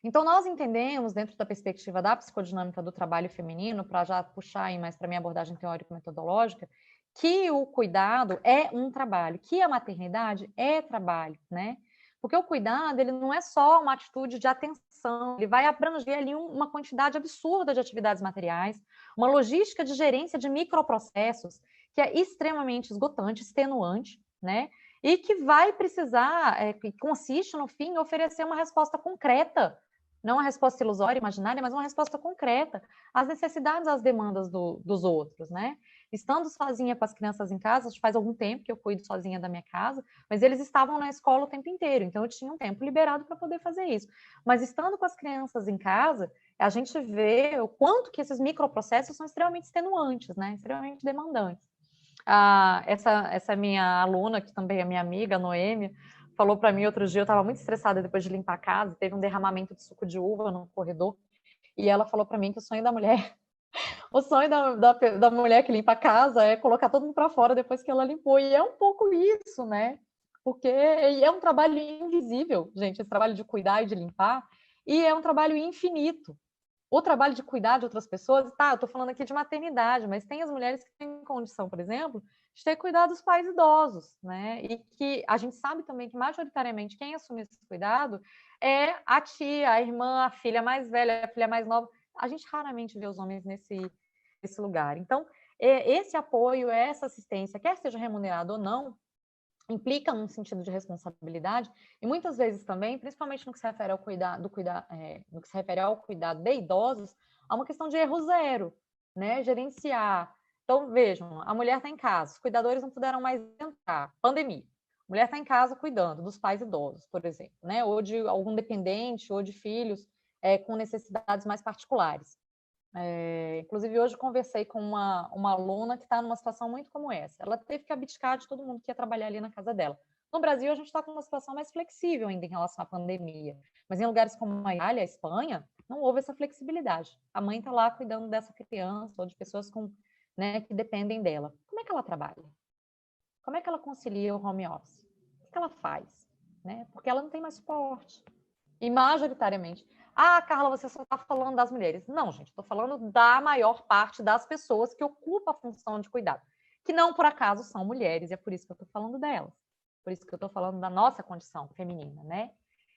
Então, nós entendemos, dentro da perspectiva da psicodinâmica do trabalho feminino, para já puxar aí mais para a minha abordagem teórico-metodológica, que o cuidado é um trabalho, que a maternidade é trabalho, né? Porque o cuidado, ele não é só uma atitude de atenção, ele vai abranger ali uma quantidade absurda de atividades materiais, uma logística de gerência de microprocessos, que é extremamente esgotante, extenuante, né? E que vai precisar, que consiste, no fim, em oferecer uma resposta concreta, não uma resposta ilusória, imaginária, mas uma resposta concreta às necessidades, às demandas dos outros, né? Estando sozinha com as crianças em casa, faz algum tempo que eu cuido sozinha da minha casa, mas eles estavam na escola o tempo inteiro, então eu tinha um tempo liberado para poder fazer isso. Mas estando com as crianças em casa, a gente vê o quanto que esses microprocessos são extremamente extenuantes, né? Extremamente demandantes. Essa minha aluna, que também é minha amiga, a Noêmia, falou para mim outro dia, eu estava muito estressada depois de limpar a casa, teve um derramamento de suco de uva no corredor, e ela falou para mim que o sonho da mulher, o sonho da mulher que limpa a casa é colocar todo mundo para fora depois que ela limpou, e é um pouco isso, né? Porque é um trabalho invisível, gente, esse trabalho de cuidar e de limpar, e é um trabalho infinito. O trabalho de cuidar de outras pessoas, tá, eu estou falando aqui de maternidade, mas tem as mulheres que têm condição, por exemplo, de ter cuidado dos pais idosos, né? E que a gente sabe também que, majoritariamente, quem assume esse cuidado é a tia, a irmã, a filha mais velha, a filha mais nova. A gente raramente vê os homens nesse lugar. Então, esse apoio, essa assistência, quer seja remunerado ou não, implica um sentido de responsabilidade e muitas vezes também, principalmente no que se refere ao no que se refere ao cuidado de idosos, há uma questão de erro zero, né? Gerenciar. Então, vejam, a mulher está em casa, os cuidadores não puderam mais entrar, pandemia. A mulher está em casa cuidando dos pais idosos, por exemplo, né? Ou de algum dependente, ou de filhos com necessidades mais particulares. Inclusive, hoje conversei com uma aluna que está numa situação muito como essa. Ela teve que abdicar de todo mundo que ia trabalhar ali na casa dela. No Brasil, a gente está com uma situação mais flexível ainda em relação à pandemia. Mas em lugares como a Itália, a Espanha, não houve essa flexibilidade. A mãe está lá cuidando dessa criança ou de pessoas né, que dependem dela. Como é que ela trabalha? Como é que ela concilia o home office? O que ela faz? Né? Porque ela não tem mais suporte. E majoritariamente. Ah, Carla, você só está falando das mulheres. Não, gente, estou falando da maior parte das pessoas que ocupam a função de cuidado, que não por acaso são mulheres, e é por isso que eu estou falando delas. Por isso que eu estou falando da nossa condição feminina, né?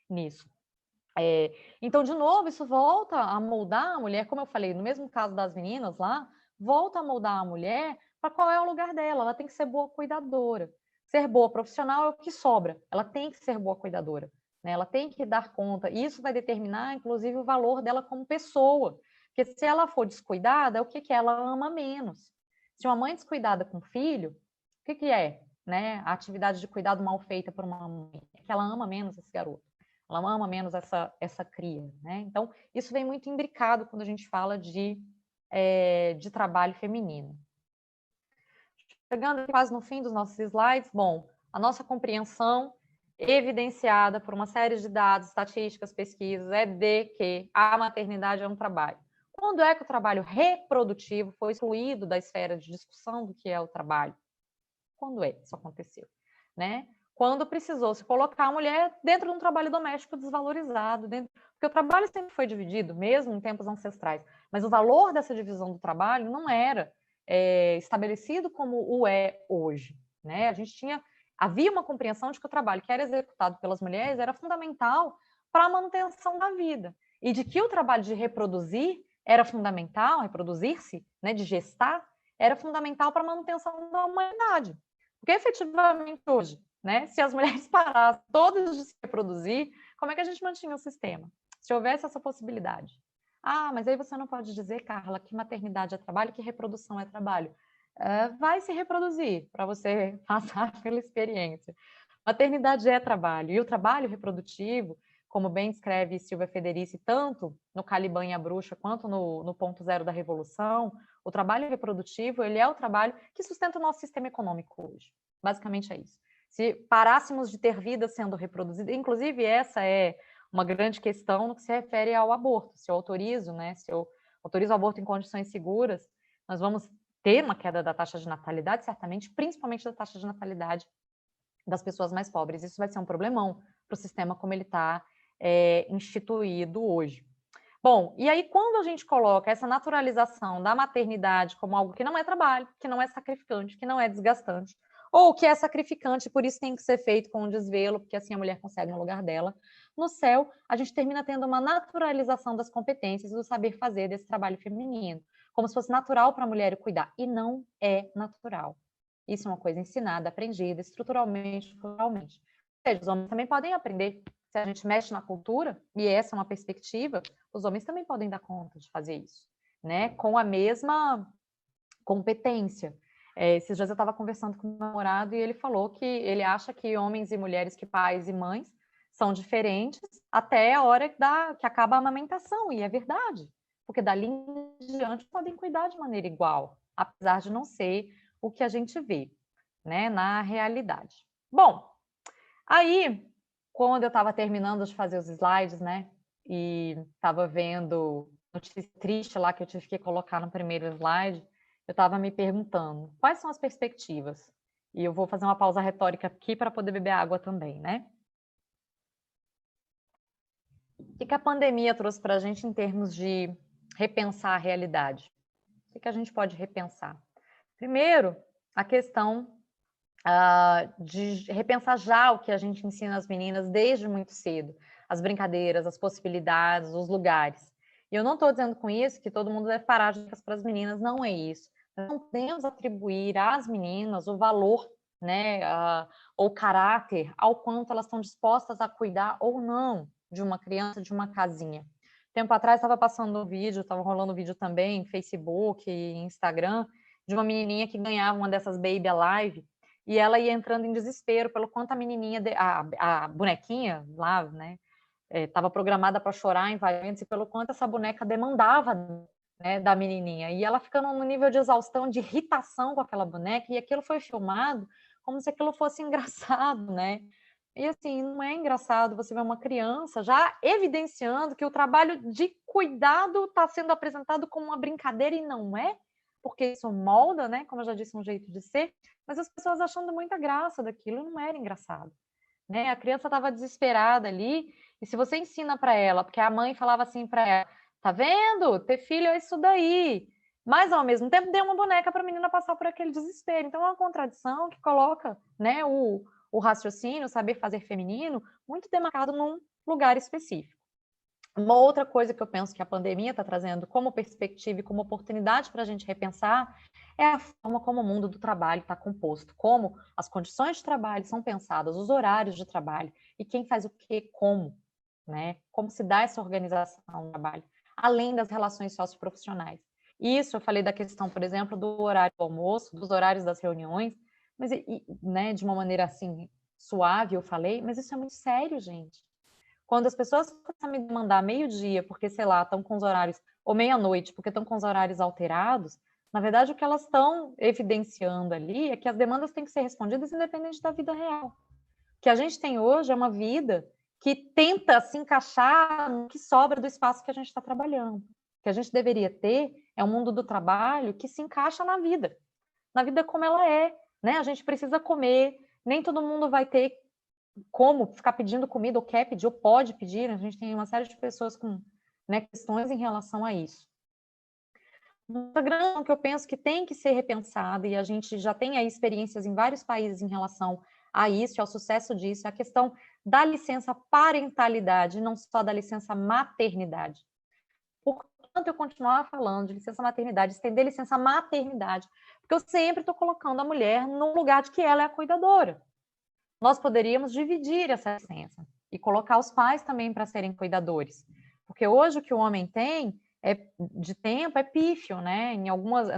Nisso. Então, de novo, isso volta a moldar a mulher, como eu falei, no mesmo caso das meninas lá, volta a moldar a mulher para qual é o lugar dela. Ela tem que ser boa cuidadora. Ser boa profissional é o que sobra. Ela tem que ser boa cuidadora. Né? Ela tem que dar conta. E isso vai determinar, inclusive, o valor dela como pessoa. Porque se ela for descuidada, o que é? Ela ama menos. Se uma mãe descuidada com o filho, o que é? Né? A atividade de cuidado mal feita por uma mãe. É que ela ama menos esse garoto. Ela ama menos essa cria. Né? Então, isso vem muito imbricado quando a gente fala de trabalho feminino. Chegando quase no fim dos nossos slides, bom, a nossa compreensão evidenciada por uma série de dados, estatísticas, pesquisas, é de que a maternidade é um trabalho. Quando é que o trabalho reprodutivo foi excluído da esfera de discussão do que é o trabalho? Quando é que isso aconteceu? Né? quando precisou se colocar a mulher dentro de um trabalho doméstico desvalorizado, porque o trabalho sempre foi dividido, mesmo em tempos ancestrais, mas o valor dessa divisão do trabalho não era estabelecido como o é hoje, né? Havia uma compreensão de que o trabalho que era executado pelas mulheres era fundamental para a manutenção da vida, e de que o trabalho de reproduzir era fundamental, reproduzir-se, né, de gestar, era fundamental para a manutenção da humanidade. Porque efetivamente hoje, né, se as mulheres parassem todas de se reproduzir, como é que a gente mantinha o sistema? Se houvesse essa possibilidade. Ah, mas aí você não pode dizer, Carla, que maternidade é trabalho, que reprodução é trabalho. Vai se reproduzir para você passar pela experiência. Maternidade é trabalho, e o trabalho reprodutivo, como bem descreve Silvia Federici, tanto no Caliban e a Bruxa, quanto no Ponto Zero da Revolução, o trabalho reprodutivo, ele é o trabalho que sustenta o nosso sistema econômico hoje. Basicamente é isso. Se parássemos de ter vida sendo reproduzida, inclusive essa é uma grande questão no que se refere ao aborto. Se eu autorizo, né, se eu autorizo o aborto em condições seguras, nós vamos ter uma queda da taxa de natalidade, certamente, principalmente da taxa de natalidade das pessoas mais pobres. Isso vai ser um problemão para o sistema como ele está instituído hoje. Bom, e aí quando a gente coloca essa naturalização da maternidade como algo que não é trabalho, que não é sacrificante, que não é desgastante, ou que é sacrificante, por isso tem que ser feito com um desvelo, porque assim a mulher consegue no lugar dela, no céu, a gente termina tendo uma naturalização das competências e do saber fazer desse trabalho feminino, como se fosse natural para a mulher cuidar, e não é natural. Isso é uma coisa ensinada, aprendida, estruturalmente, culturalmente. Ou seja, os homens também podem aprender. Se a gente mexe na cultura, e essa é uma perspectiva, os homens também podem dar conta de fazer isso, né? Com a mesma competência. Esses dias eu estava conversando com o meu namorado e ele falou que ele acha que homens e mulheres, que pais e mães, são diferentes até a hora que acaba a amamentação, e é verdade, porque dali em diante podem cuidar de maneira igual, apesar de não ser o que a gente vê, né, na realidade. Bom, aí, quando eu estava terminando de fazer os slides, né, e estava vendo notícia triste lá que eu tive que colocar no primeiro slide, eu estava me perguntando, quais são as perspectivas? E eu vou fazer uma pausa retórica aqui para poder beber água também, né? O que a pandemia trouxe para a gente em termos de repensar a realidade? O que a gente pode repensar? Primeiro, a questão de repensar já o que a gente ensina às meninas desde muito cedo, as brincadeiras, as possibilidades, os lugares. E eu não estou dizendo com isso que todo mundo deve parar de dicas para as meninas, não é isso. Nós não podemos atribuir às meninas o valor, né, ou caráter ao quanto elas estão dispostas a cuidar ou não de uma criança, de uma casinha. Tempo atrás estava passando um vídeo, estava rolando um vídeo também em Facebook e Instagram, de uma menininha que ganhava uma dessas Baby Alive, e ela ia entrando em desespero pelo quanto a menininha, a bonequinha lá, né, estava programada para chorar em vários momentos, e pelo quanto essa boneca demandava, né, da menininha. E ela ficando num nível de exaustão, de irritação com aquela boneca, e aquilo foi filmado como se aquilo fosse engraçado, né? E assim, não é engraçado você ver uma criança já evidenciando que o trabalho de cuidado está sendo apresentado como uma brincadeira, e não é, porque isso molda, né? Como eu já disse, um jeito de ser, mas as pessoas achando muita graça daquilo, não era engraçado, né? A criança estava desesperada ali, e se você ensina para ela, porque a mãe falava assim para ela, tá vendo? Ter filho é isso daí. Mas, ao mesmo tempo, deu uma boneca para a menina passar por aquele desespero. Então, é uma contradição que coloca, né, o raciocínio, o saber fazer feminino, muito demarcado num lugar específico. Uma outra coisa que eu penso que a pandemia está trazendo como perspectiva e como oportunidade para a gente repensar é a forma como o mundo do trabalho está composto, como as condições de trabalho são pensadas, os horários de trabalho e quem faz o que, como, né? Como se dá essa organização do trabalho, além das relações socioprofissionais. Isso eu falei da questão, por exemplo, do horário do almoço, dos horários das reuniões, mas né, de uma maneira assim suave eu falei, mas isso é muito sério, gente. Quando as pessoas começam a me mandar meio-dia, porque, sei lá, estão com os horários, ou meia-noite, porque estão com os horários alterados, na verdade, o que elas estão evidenciando ali é que as demandas têm que ser respondidas independente da vida real. O que a gente tem hoje é uma vida que tenta se encaixar no que sobra do espaço que a gente está trabalhando. O que a gente deveria ter é um mundo do trabalho que se encaixa na vida como ela é, né? A gente precisa comer, nem todo mundo vai ter como ficar pedindo comida, ou quer pedir, ou pode pedir. A gente tem uma série de pessoas com, né, questões em relação a isso. Uma grande que eu penso que tem que ser repensada, e a gente já tem aí experiências em vários países em relação a isso, ao sucesso disso, é a questão da licença parentalidade, não só da licença maternidade. Portanto, eu continuar falando de licença maternidade, estender licença maternidade, porque eu sempre estou colocando a mulher no lugar de que ela é a cuidadora. Nós poderíamos dividir essa licença e colocar os pais também para serem cuidadores, porque hoje o que o homem tem de tempo é pífio, né?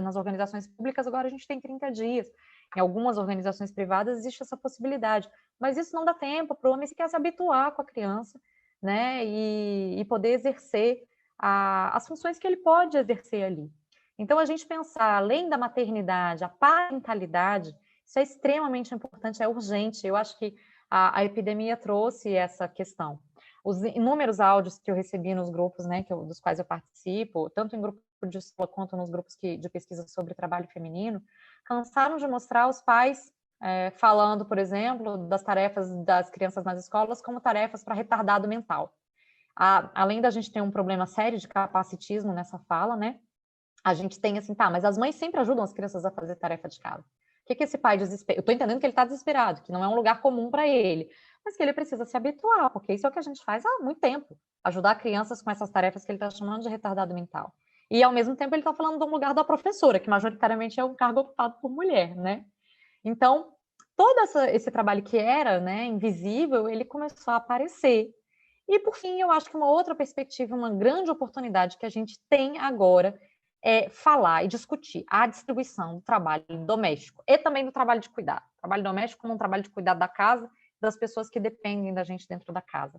Nas organizações públicas agora a gente tem 30 dias, em algumas organizações privadas existe essa possibilidade, mas isso não dá tempo para o homem sequer se habituar com a criança, né? E poder exercer as funções que ele pode exercer ali. Então, a gente pensar, além da maternidade, a parentalidade, isso é extremamente importante, é urgente. Eu acho que a epidemia trouxe essa questão. Os inúmeros áudios que eu recebi nos grupos, né, dos quais eu participo, tanto em grupo de escola quanto nos grupos de pesquisa sobre trabalho feminino, cansaram de mostrar os pais falando, por exemplo, das tarefas das crianças nas escolas como tarefas para retardado mental. Além da gente ter um problema sério de capacitismo nessa fala, né, a gente tem assim, tá, mas as mães sempre ajudam as crianças a fazer tarefa de casa. O que esse pai desespera? Eu estou entendendo que ele está desesperado, que não é um lugar comum para ele, mas que ele precisa se habituar, porque isso é o que a gente faz há muito tempo, ajudar crianças com essas tarefas que ele está chamando de retardado mental. E, ao mesmo tempo, ele está falando de um lugar da professora, que majoritariamente é um cargo ocupado por mulher, né? Então, todo esse trabalho que era, né, invisível, ele começou a aparecer. E, por fim, eu acho que uma outra perspectiva, uma grande oportunidade que a gente tem agora é falar e discutir a distribuição do trabalho doméstico e também do trabalho de cuidado. Trabalho doméstico como um trabalho de cuidado da casa, das pessoas que dependem da gente dentro da casa.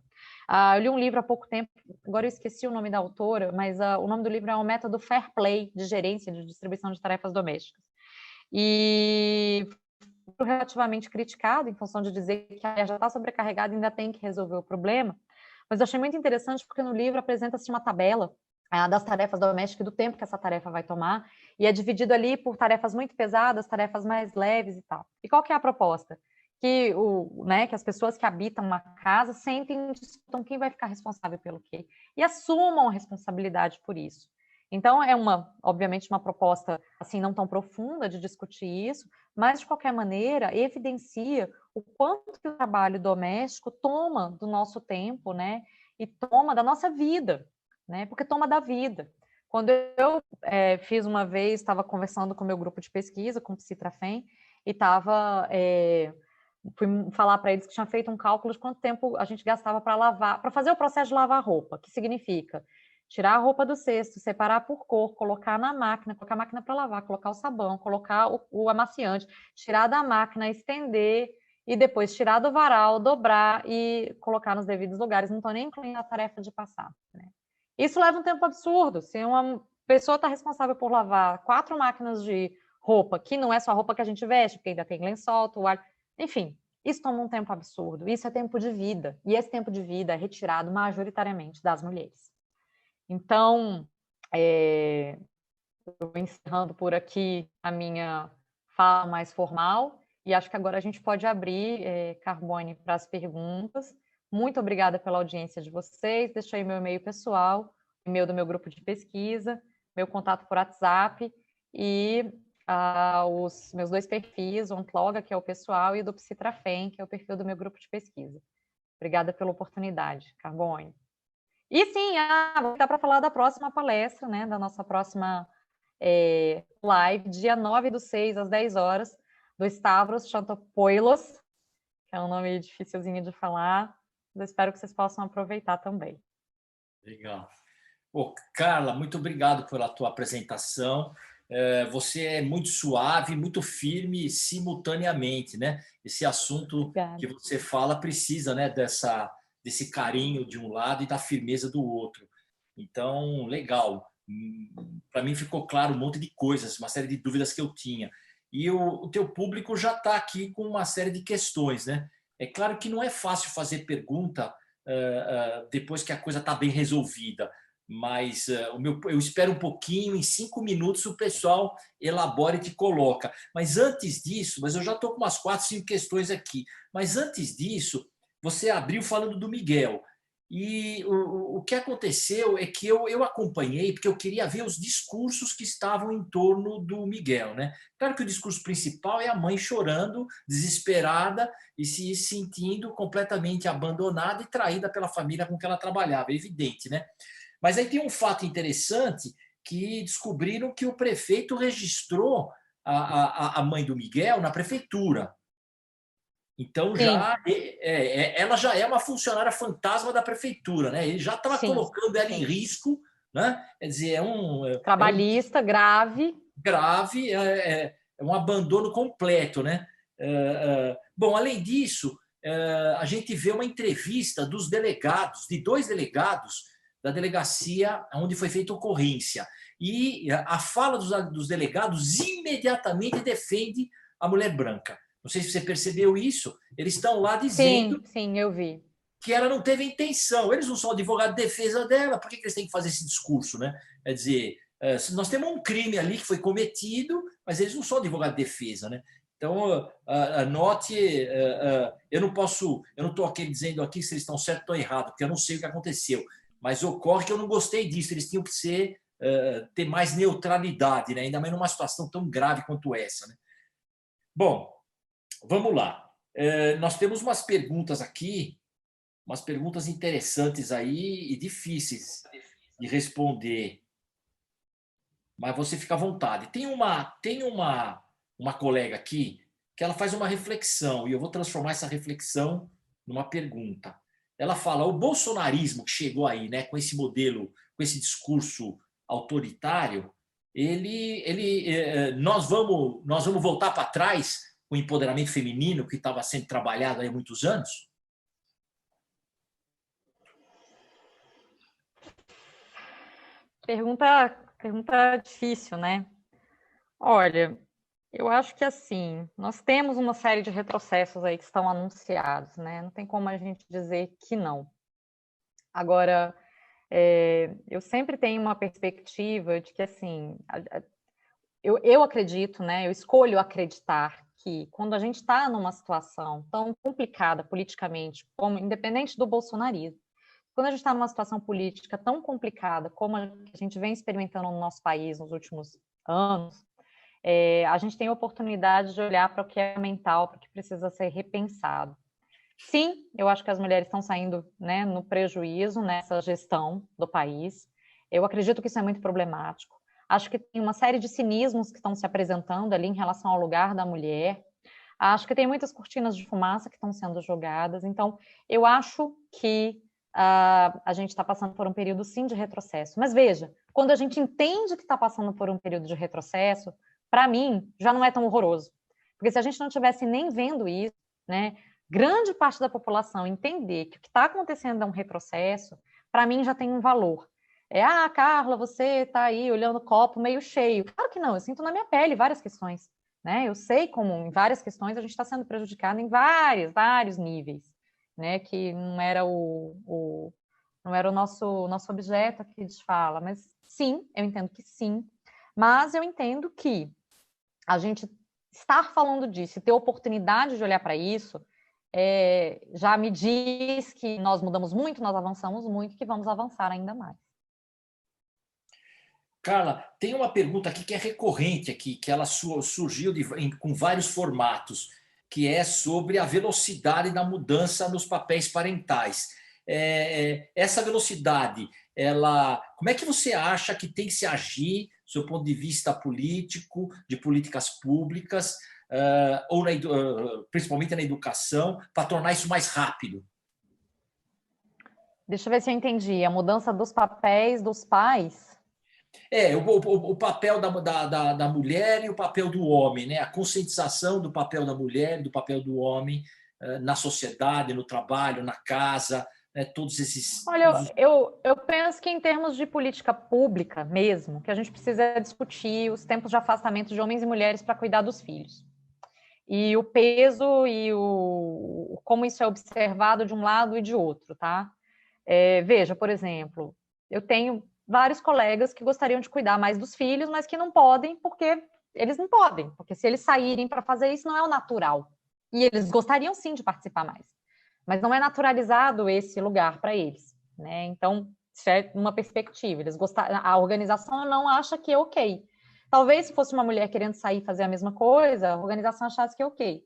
Eu li um livro há pouco tempo, agora eu esqueci o nome da autora, mas o nome do livro é o Método Fair Play de gerência de distribuição de tarefas domésticas. E relativamente criticado em função de dizer que a mulher já está sobrecarregada e ainda tem que resolver o problema, mas eu achei muito interessante porque no livro apresenta-se uma tabela das tarefas domésticas e do tempo que essa tarefa vai tomar, e é dividido ali por tarefas muito pesadas, tarefas mais leves e tal. E qual que é a proposta? Que, que as pessoas que habitam uma casa sentem e discutam quem vai ficar responsável pelo quê, e assumam a responsabilidade por isso. Então, obviamente, uma proposta assim não tão profunda de discutir isso, mas, de qualquer maneira, evidencia o quanto que o trabalho doméstico toma do nosso tempo, né? E toma da nossa vida, né? Porque toma da vida. Quando eu fiz uma vez, estava conversando com o meu grupo de pesquisa, com o Psitrafem, e fui falar para eles que tinha feito um cálculo de quanto tempo a gente gastava para lavar, para fazer o processo de lavar roupa, que significa tirar a roupa do cesto, separar por cor, colocar na máquina, colocar a máquina para lavar, colocar o sabão, colocar o amaciante, tirar da máquina, estender e depois tirar do varal, dobrar e colocar nos devidos lugares. Não estou nem incluindo a tarefa de passar, né? Isso leva um tempo absurdo. Se uma pessoa está responsável por lavar 4 máquinas de roupa, que não é só a roupa que a gente veste, porque ainda tem lençol, toalha, enfim, isso toma um tempo absurdo. Isso é tempo de vida. E esse tempo de vida é retirado majoritariamente das mulheres. Então, eu vou encerrando por aqui a minha fala mais formal, e acho que agora a gente pode abrir, Carbone, para as perguntas. Muito obrigada pela audiência de vocês. Deixo aí meu e-mail pessoal, e-mail do meu grupo de pesquisa, meu contato por WhatsApp e os meus 2 perfis, o Ontloga, que é o pessoal, e do Psitrafem, que é o perfil do meu grupo de pesquisa. Obrigada pela oportunidade, Carbone. E sim, vou dar para falar da próxima palestra, né, da nossa próxima live, dia 9/6, às 10 horas, do Stavros Chantopoulos, que é um nome dificilzinho de falar, mas eu espero que vocês possam aproveitar também. Legal. Carla, muito obrigado pela tua apresentação. Você é muito suave, muito firme simultaneamente, né? Esse assunto Obrigada. que você fala precisa, né, desse carinho de um lado e da firmeza do outro. Então, legal. Para mim ficou claro um monte de coisas, uma série de dúvidas que eu tinha. E o teu público já está aqui com uma série de questões, né? É claro que não é fácil fazer pergunta depois que a coisa está bem resolvida, mas eu espero um pouquinho, em 5 minutos o pessoal elabora e te coloca. Mas antes disso, eu já estou com umas 4, 5 questões aqui, mas antes disso, você abriu falando do Miguel. E o que aconteceu é que eu acompanhei, porque eu queria ver os discursos que estavam em torno do Miguel, né? Claro que o discurso principal é a mãe chorando, desesperada e se sentindo completamente abandonada e traída pela família com que ela trabalhava, é evidente, né? Mas aí tem um fato interessante que descobriram que o prefeito registrou a mãe do Miguel na prefeitura. Então Sim, ela já é uma funcionária fantasma da prefeitura, né? Ele já estava sim, colocando ela em sim. risco, né? Quer dizer, é um Trabalhista, grave. grave, é um abandono completo, né? Bom, além disso, a gente vê uma entrevista dos delegados, de 2 delegados da delegacia onde foi feita a ocorrência. E a fala dos delegados imediatamente defende a mulher branca. Não sei se você percebeu isso. Eles estão lá dizendo Sim, sim, eu vi. que ela não teve intenção. Eles não são advogado de defesa dela, por que eles têm que fazer esse discurso, né? Quer dizer, nós temos um crime ali que foi cometido, mas eles não são advogado de defesa, né? Então, note, eu não estou aqui dizendo aqui se eles estão certos ou errados, porque eu não sei o que aconteceu, mas ocorre que eu não gostei disso, eles tinham que ter mais neutralidade, né? Ainda mais numa situação tão grave quanto essa, né? Bom, vamos lá. Nós temos umas perguntas aqui, umas perguntas interessantes aí e difíceis de responder, mas você fica à vontade. Tem uma colega aqui que ela faz uma reflexão e eu vou transformar essa reflexão numa pergunta. Ela fala: o bolsonarismo que chegou aí, né, com esse modelo, com esse discurso autoritário, nós vamos voltar para trás com o empoderamento feminino que estava sendo trabalhado aí há muitos anos? Pergunta difícil, né? Olha, eu acho que assim, nós temos uma série de retrocessos aí que estão anunciados, né? Não tem como a gente dizer que não. Agora, eu sempre tenho uma perspectiva de que, assim, eu acredito, né? Eu escolho acreditar que quando a gente está numa situação tão complicada politicamente, como independente do bolsonarismo, quando a gente está numa situação política tão complicada como a gente vem experimentando no nosso país nos últimos anos, a gente tem a oportunidade de olhar para o que é mental, para o que precisa ser repensado. Sim, eu acho que as mulheres estão saindo, né, no prejuízo nessa gestão do país. Eu acredito que isso é muito problemático. Acho que tem uma série de cinismos que estão se apresentando ali em relação ao lugar da mulher. Acho que tem muitas cortinas de fumaça que estão sendo jogadas. Então, eu acho que a gente está passando por um período, sim, de retrocesso. Mas veja, quando a gente entende que está passando por um período de retrocesso, para mim, já não é tão horroroso. Porque se a gente não estivesse nem vendo isso, né, grande parte da população entender que o que está acontecendo é um retrocesso, para mim já tem um valor. Carla, você está aí olhando o copo meio cheio. Claro que não, eu sinto na minha pele várias questões, né? Eu sei como em várias questões a gente está sendo prejudicado em vários níveis, né? Que não era o nosso objeto aqui de fala, mas sim, eu entendo que sim, mas eu entendo que a gente estar falando disso e ter oportunidade de olhar para isso já me diz que nós mudamos muito, nós avançamos muito, que vamos avançar ainda mais. Carla, tem uma pergunta aqui que é recorrente aqui, que ela surgiu com vários formatos, que é sobre a velocidade da mudança nos papéis parentais. Essa velocidade, como é que você acha que tem que se agir, do seu ponto de vista político, de políticas públicas, ou principalmente na educação, para tornar isso mais rápido? Deixa eu ver se eu entendi. A mudança dos papéis dos pais. O papel da mulher e o papel do homem, né? A conscientização do papel da mulher e do papel do homem na sociedade, no trabalho, na casa, né? Todos esses. Olha, eu penso que em termos de política pública mesmo, que a gente precisa discutir os tempos de afastamento de homens e mulheres para cuidar dos filhos. E o peso e como isso é observado de um lado e de outro, tá? Veja, por exemplo, eu tenho vários colegas que gostariam de cuidar mais dos filhos, mas que não podem porque eles não podem, porque se eles saírem para fazer isso não é o natural. E eles gostariam sim de participar mais. mas não é naturalizado esse lugar para eles, né? Então, isso é uma perspectiva. A organização não acha que é ok. Talvez se fosse uma mulher querendo sair e fazer a mesma coisa, a organização achasse que é ok.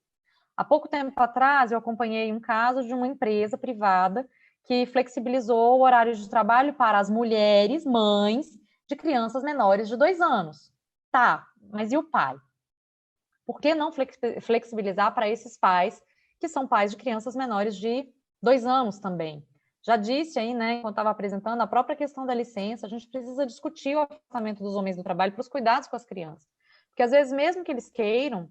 Há pouco tempo atrás, eu acompanhei um caso de uma empresa privada que flexibilizou o horário de trabalho para as mulheres, mães de crianças menores de 2 anos. Tá, mas e o pai? Por que não flexibilizar para esses pais que são pais de crianças menores de 2 anos também? Já disse aí, né, quando estava apresentando, a própria questão da licença, a gente precisa discutir o afastamento dos homens do trabalho para os cuidados com as crianças. Porque às vezes, mesmo que eles queiram,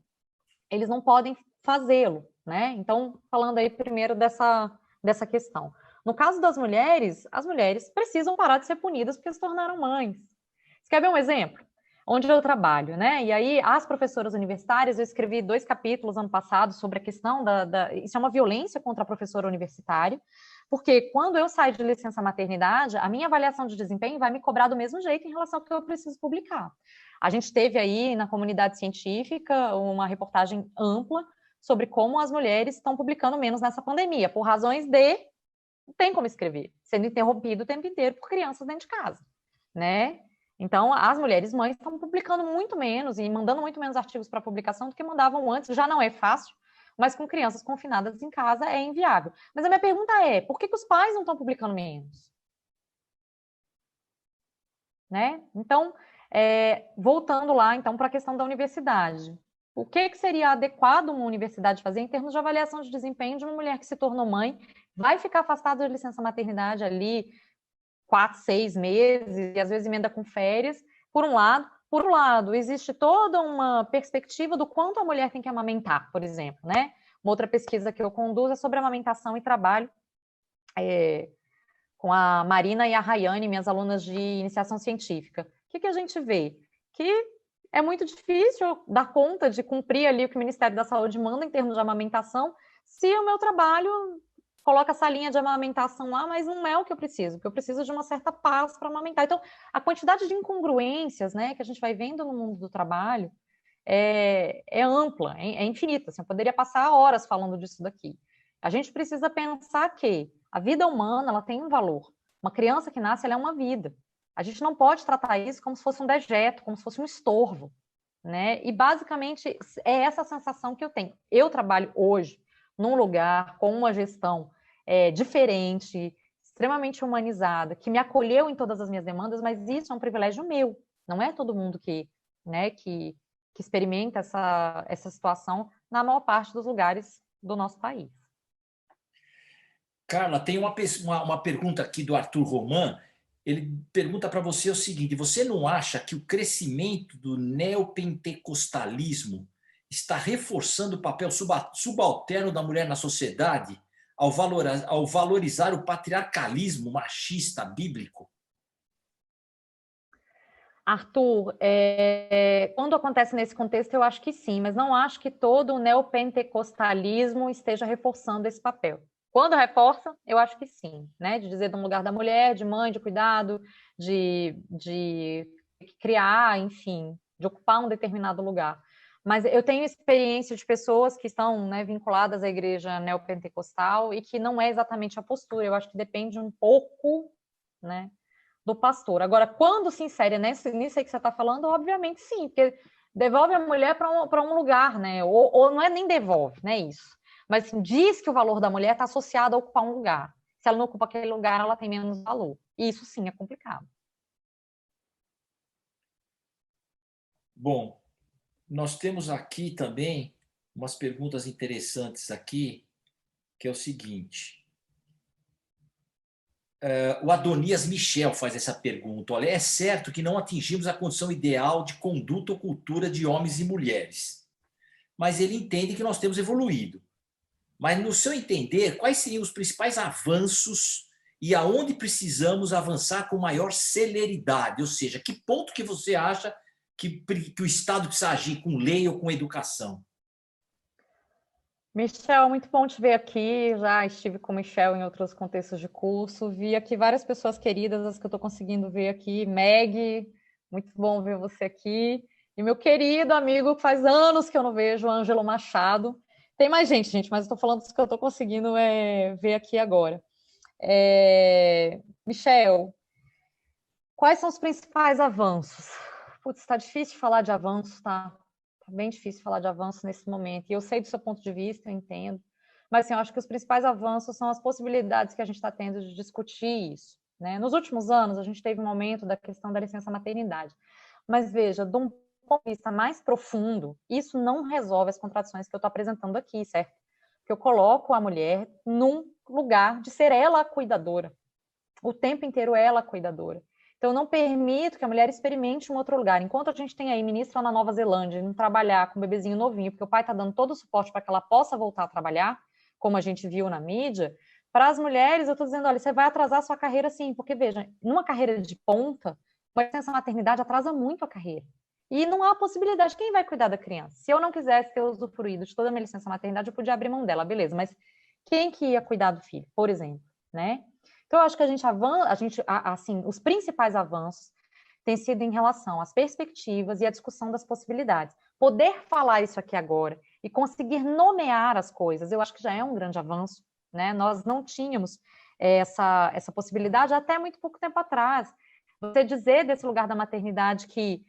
eles não podem fazê-lo, né? Então, falando aí primeiro dessa questão. No caso das mulheres, as mulheres precisam parar de ser punidas porque se tornaram mães. Você quer ver um exemplo? Onde eu trabalho, né? E aí, as professoras universitárias, eu escrevi 2 capítulos ano passado sobre a questão isso é uma violência contra a professora universitária, porque quando eu saio de licença maternidade, a minha avaliação de desempenho vai me cobrar do mesmo jeito em relação ao que eu preciso publicar. A gente teve aí na comunidade científica uma reportagem ampla sobre como as mulheres estão publicando menos nessa pandemia, por razões de não tem como escrever, sendo interrompido o tempo inteiro por crianças dentro de casa, né? Então, as mulheres mães estão publicando muito menos e mandando muito menos artigos para publicação do que mandavam antes. Já não é fácil, mas com crianças confinadas em casa é inviável. Mas a minha pergunta é, por que os pais não estão publicando menos? Né? Então, voltando lá, então, para a questão da universidade. O que seria adequado uma universidade fazer em termos de avaliação de desempenho de uma mulher que se tornou mãe, vai ficar afastada da licença maternidade ali 4, 6 meses, e às vezes emenda com férias, por um lado. Por outro lado, existe toda uma perspectiva do quanto a mulher tem que amamentar, por exemplo, né? Uma outra pesquisa que eu conduzo é sobre amamentação e trabalho, com a Marina e a Rayane, minhas alunas de iniciação científica. O que a gente vê? Que é muito difícil dar conta de cumprir ali o que o Ministério da Saúde manda em termos de amamentação, se o meu trabalho coloca essa linha de amamentação lá, mas não é o que eu preciso, porque eu preciso de uma certa paz para amamentar. Então, a quantidade de incongruências, né, que a gente vai vendo no mundo do trabalho é ampla, é infinita. Assim, eu poderia passar horas falando disso daqui. A gente precisa pensar que a vida humana ela tem um valor. Uma criança que nasce ela é uma vida. A gente não pode tratar isso como se fosse um dejeto, como se fosse um estorvo, né? E basicamente é essa sensação que eu tenho. Eu trabalho hoje num lugar com uma gestão diferente, extremamente humanizada, que me acolheu em todas as minhas demandas, mas isso é um privilégio meu. Não é todo mundo que experimenta essa situação na maior parte dos lugares do nosso país. Carla, tem uma pergunta aqui do Arthur Roman. Ele pergunta para você o seguinte: você não acha que o crescimento do neopentecostalismo está reforçando o papel subalterno da mulher na sociedade ao valorizar o patriarcalismo machista bíblico? Arthur, quando acontece nesse contexto, eu acho que sim, mas não acho que todo o neopentecostalismo esteja reforçando esse papel. Quando reforça, eu acho que sim, né? De dizer de um lugar da mulher, de mãe, de cuidado, de criar, enfim, de ocupar um determinado lugar. Mas eu tenho experiência de pessoas que estão, né, vinculadas à igreja neopentecostal e que não é exatamente a postura. Eu acho que depende um pouco, né, do pastor. Agora, quando se insere nisso aí que você está falando, obviamente sim, porque devolve a mulher para um lugar, né? Ou não é nem devolve, não é isso. Mas assim, diz que o valor da mulher está associado a ocupar um lugar. Se ela não ocupa aquele lugar, ela tem menos valor. E isso sim é complicado. Bom, nós temos aqui também umas perguntas interessantes aqui, que é o seguinte. O Adonias Michel faz essa pergunta. Olha, é certo que não atingimos a condição ideal de conduta ou cultura de homens e mulheres, mas ele entende que nós temos evoluído. Mas, no seu entender, quais seriam os principais avanços e aonde precisamos avançar com maior celeridade? Ou seja, que ponto que você acha que o Estado precisa agir com lei ou com educação? Michel, muito bom te ver aqui. Já estive com o Michel em outros contextos de curso. Vi aqui várias pessoas queridas, as que eu estou conseguindo ver aqui. Meg, muito bom ver você aqui. E meu querido amigo, que faz anos que eu não vejo, Ângelo Machado. Tem mais gente, mas eu estou falando dos que eu estou conseguindo ver aqui agora. Michel, quais são os principais avanços? Putz, está difícil falar de avanço, tá? Tá bem difícil falar de avanço nesse momento. E eu sei do seu ponto de vista, eu entendo. Mas, assim, eu acho que os principais avanços são as possibilidades que a gente está tendo de discutir isso, né? Nos últimos anos, a gente teve um aumento da questão da licença maternidade. Mas, veja, de um ponto de vista mais profundo, isso não resolve as contradições que eu estou apresentando aqui, certo? Que eu coloco a mulher num lugar de ser ela a cuidadora. O tempo inteiro ela a cuidadora. Então, eu não permito que a mulher experimente um outro lugar. Enquanto a gente tem aí ministra na Nova Zelândia, indo trabalhar com um bebezinho novinho, porque o pai está dando todo o suporte para que ela possa voltar a trabalhar, como a gente viu na mídia, para as mulheres, eu estou dizendo, olha, você vai atrasar a sua carreira sim, porque, veja, numa carreira de ponta, uma licença maternidade atrasa muito a carreira. E não há possibilidade, quem vai cuidar da criança? Se eu não quisesse ter usufruído de toda a minha licença maternidade, eu podia abrir mão dela, beleza, mas quem que ia cuidar do filho, por exemplo, né? Então, eu acho que assim, os principais avanços têm sido em relação às perspectivas e à discussão das possibilidades. Poder falar isso aqui agora e conseguir nomear as coisas, eu acho que já é um grande avanço, né? Nós não tínhamos essa possibilidade até muito pouco tempo atrás. Você dizer desse lugar da maternidade que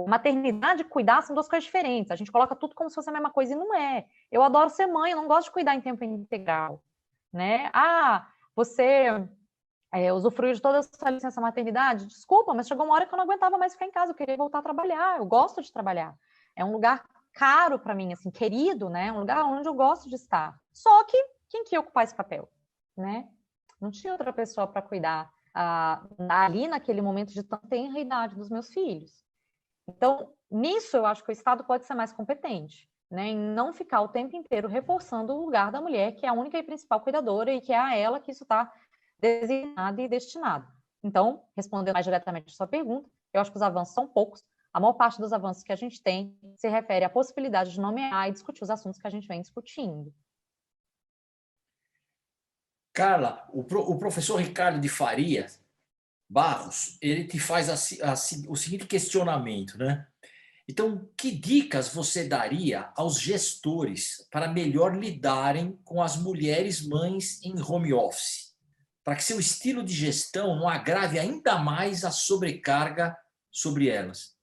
maternidade e cuidar são duas coisas diferentes. A gente coloca tudo como se fosse a mesma coisa e não é. Eu adoro ser mãe, eu não gosto de cuidar em tempo integral, né? Você usufruiu de toda a sua licença maternidade? Desculpa, mas chegou uma hora que eu não aguentava mais ficar em casa, eu queria voltar a trabalhar, eu gosto de trabalhar. É um lugar caro para mim, assim, querido, né? Um lugar onde eu gosto de estar. Só que quem que ia ocupar esse papel, né? Não tinha outra pessoa para cuidar ali naquele momento de tanta tenra idade dos meus filhos. Então, nisso eu acho que o Estado pode ser mais competente, né? Em não ficar o tempo inteiro reforçando o lugar da mulher, que é a única e principal cuidadora e que é a ela que isso está designado e destinado. Então, respondendo mais diretamente a sua pergunta, eu acho que os avanços são poucos. A maior parte dos avanços que a gente tem se refere à possibilidade de nomear e discutir os assuntos que a gente vem discutindo. Carla, o professor Ricardo de Faria Barros, ele te faz o seguinte questionamento, né? Então, que dicas você daria aos gestores para melhor lidarem com as mulheres mães em home office, para que seu estilo de gestão não agrave ainda mais a sobrecarga sobre elas?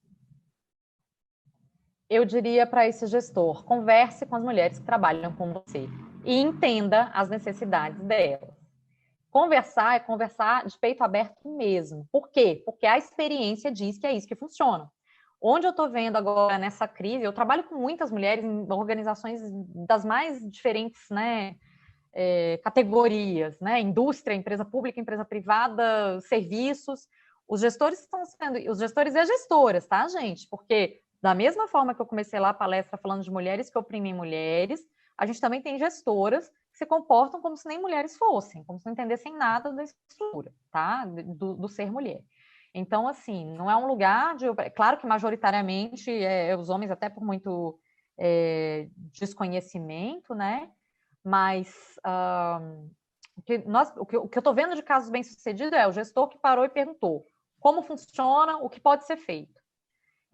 Eu diria para esse gestor, converse com as mulheres que trabalham com você e entenda as necessidades delas. Conversar é conversar de peito aberto mesmo. Por quê? Porque a experiência diz que é isso que funciona. Onde eu estou vendo agora nessa crise, eu trabalho com muitas mulheres em organizações das mais diferentes, né, categorias, né, indústria, empresa pública, empresa privada, serviços. Os gestores estão sendo, os gestores e as gestoras, tá, gente? Porque da mesma forma que eu comecei lá a palestra falando de mulheres que oprimem mulheres, a gente também tem gestoras que se comportam como se nem mulheres fossem, como se não entendessem nada da estrutura, tá? Do ser mulher. Então, assim, não é um lugar de... Claro que majoritariamente os homens, até por muito desconhecimento, né? Mas o que eu estou vendo de casos bem-sucedidos é o gestor que parou e perguntou como funciona, o que pode ser feito.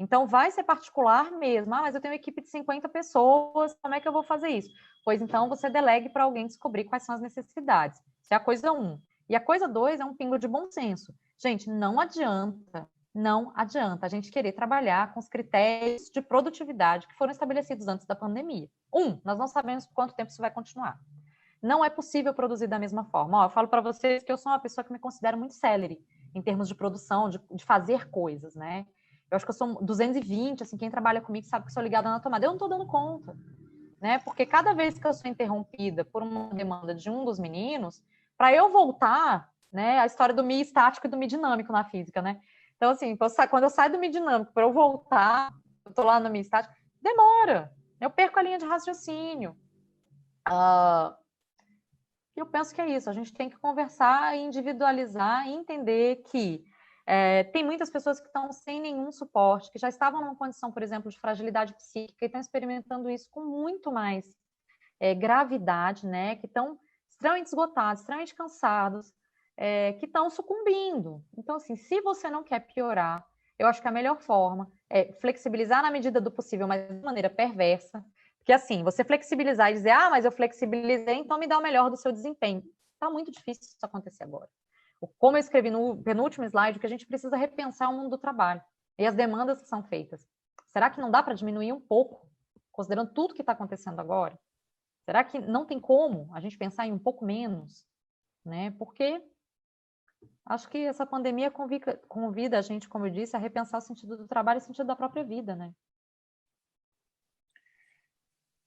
Então, vai ser particular mesmo. Mas eu tenho uma equipe de 50 pessoas, como é que eu vou fazer isso? Pois então, você delegue para alguém descobrir quais são as necessidades. Isso é a coisa 1. E a coisa 2 é um pingo de bom senso. Gente, não adianta a gente querer trabalhar com os critérios de produtividade que foram estabelecidos antes da pandemia. Nós não sabemos por quanto tempo isso vai continuar. Não é possível produzir da mesma forma. Eu falo para vocês que eu sou uma pessoa que me considero muito célere em termos de produção, de fazer coisas, né? Eu acho que eu sou 220, assim, quem trabalha comigo sabe que sou ligada na tomada. Eu não estou dando conta, né? Porque cada vez que eu sou interrompida por uma demanda de um dos meninos, para eu voltar, né? A história do mi estático e do mi dinâmico na física, né? Então, assim, quando eu saio do mi dinâmico para eu voltar, eu estou lá no mi estático, demora. Eu perco a linha de raciocínio. Eu penso que é isso. A gente tem que conversar, individualizar e entender que tem muitas pessoas que estão sem nenhum suporte, que já estavam numa condição, por exemplo, de fragilidade psíquica e estão experimentando isso com muito mais gravidade, né? Que estão extremamente esgotados, extremamente cansados, que estão sucumbindo. Então, assim, se você não quer piorar, eu acho que a melhor forma é flexibilizar na medida do possível, mas de maneira perversa, Porque assim, você flexibilizar e dizer, ah, mas eu flexibilizei, então me dá o melhor do seu desempenho. Está muito difícil isso acontecer agora. Como eu escrevi no penúltimo slide, que a gente precisa repensar o mundo do trabalho e as demandas que são feitas. Será que não dá para diminuir um pouco, considerando tudo que está acontecendo agora? Será que não tem como a gente pensar em um pouco menos? Né? Porque acho que essa pandemia convida a gente, como eu disse, a repensar o sentido do trabalho e o sentido da própria vida, né?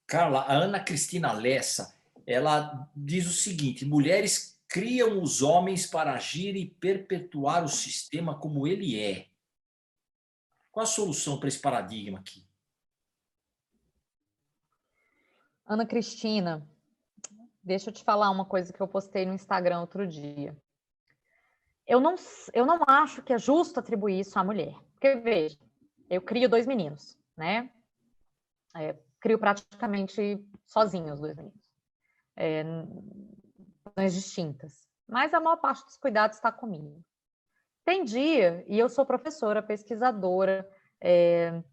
Carla, a Ana Cristina Lessa, ela diz o seguinte: mulheres criam os homens para agir e perpetuar o sistema como ele é. Qual a solução para esse paradigma aqui? Ana Cristina, deixa eu te falar uma coisa que eu postei no Instagram outro dia. Eu não acho que é justo atribuir isso à mulher. Porque, veja, eu crio 2 meninos, né? Crio praticamente sozinha os 2 meninos. Distintas. Mas a maior parte dos cuidados está comigo. Tem dia, e eu sou professora, pesquisadora,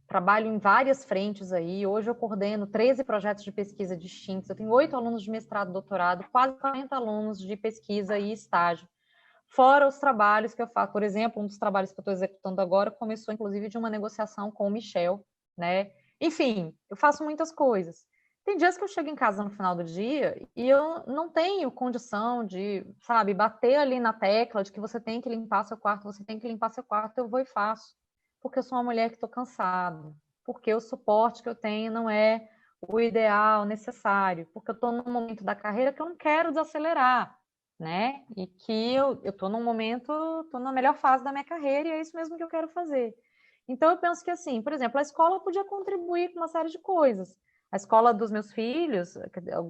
trabalho em várias frentes aí. Hoje eu coordeno 13 projetos de pesquisa distintos. Eu tenho 8 alunos de mestrado e doutorado, quase 40 alunos de pesquisa e estágio. Fora os trabalhos que eu faço. Por exemplo, um dos trabalhos que eu estou executando agora começou, inclusive, de uma negociação com o Michel, né? Enfim, eu faço muitas coisas. Tem dias que eu chego em casa no final do dia e eu não tenho condição de, sabe, bater ali na tecla de que você tem que limpar seu quarto, você tem que limpar seu quarto, eu vou e faço. Porque eu sou uma mulher que estou cansada, porque o suporte que eu tenho não é o ideal, necessário, porque eu estou num momento da carreira que eu não quero desacelerar, né? E que eu estou num momento, estou na melhor fase da minha carreira e é isso mesmo que eu quero fazer. Então, eu penso que, assim, por exemplo, a escola podia contribuir com uma série de coisas. A escola dos meus filhos,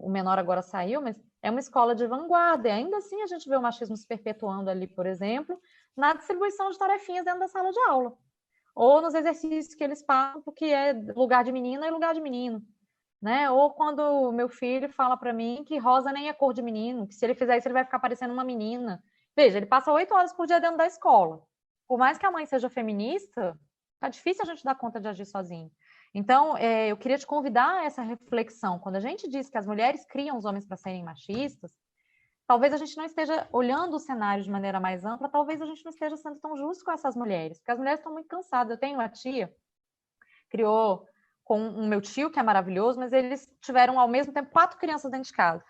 o menor agora saiu, mas é uma escola de vanguarda. E ainda assim, a gente vê o machismo se perpetuando ali, por exemplo, na distribuição de tarefinhas dentro da sala de aula. Ou nos exercícios que eles passam, porque é lugar de menina e lugar de menino. Né? Ou quando o meu filho fala para mim que rosa nem é cor de menino, que se ele fizer isso, ele vai ficar parecendo uma menina. Veja, ele passa 8 horas por dia dentro da escola. Por mais que a mãe seja feminista, tá difícil a gente dar conta de agir sozinho. Então, eu queria te convidar a essa reflexão. Quando a gente diz que as mulheres criam os homens para serem machistas, talvez a gente não esteja olhando o cenário de maneira mais ampla, talvez a gente não esteja sendo tão justo com essas mulheres, porque as mulheres estão muito cansadas. Eu tenho uma tia, criou com o meu tio, que é maravilhoso, mas eles tiveram, ao mesmo tempo, 4 crianças dentro de casa.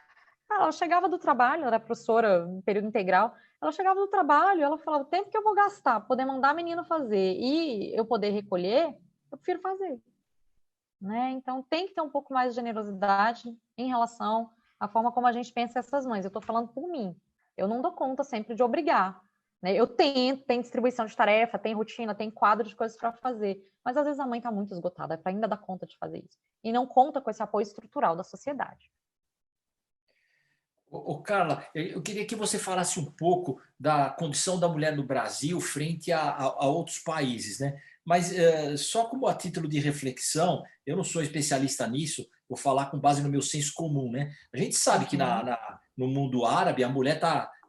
Ela chegava do trabalho, era professora em período integral, ela chegava do trabalho, ela falava, o tempo que eu vou gastar, poder mandar a menina fazer e eu poder recolher, eu prefiro fazer. Né? Então, tem que ter um pouco mais de generosidade em relação à forma como a gente pensa essas mães. Eu estou falando por mim. Eu não dou conta sempre de obrigar. Né? Eu tento, tem distribuição de tarefa, tem rotina, tem quadro de coisas para fazer. Mas, às vezes, a mãe está muito esgotada para ainda dar conta de fazer isso. E não conta com esse apoio estrutural da sociedade. Carla, eu queria que você falasse um pouco da condição da mulher no Brasil frente a outros países, né? Mas só como a título de reflexão, eu não sou especialista nisso, vou falar com base no meu senso comum, né? A gente sabe que no mundo árabe a mulher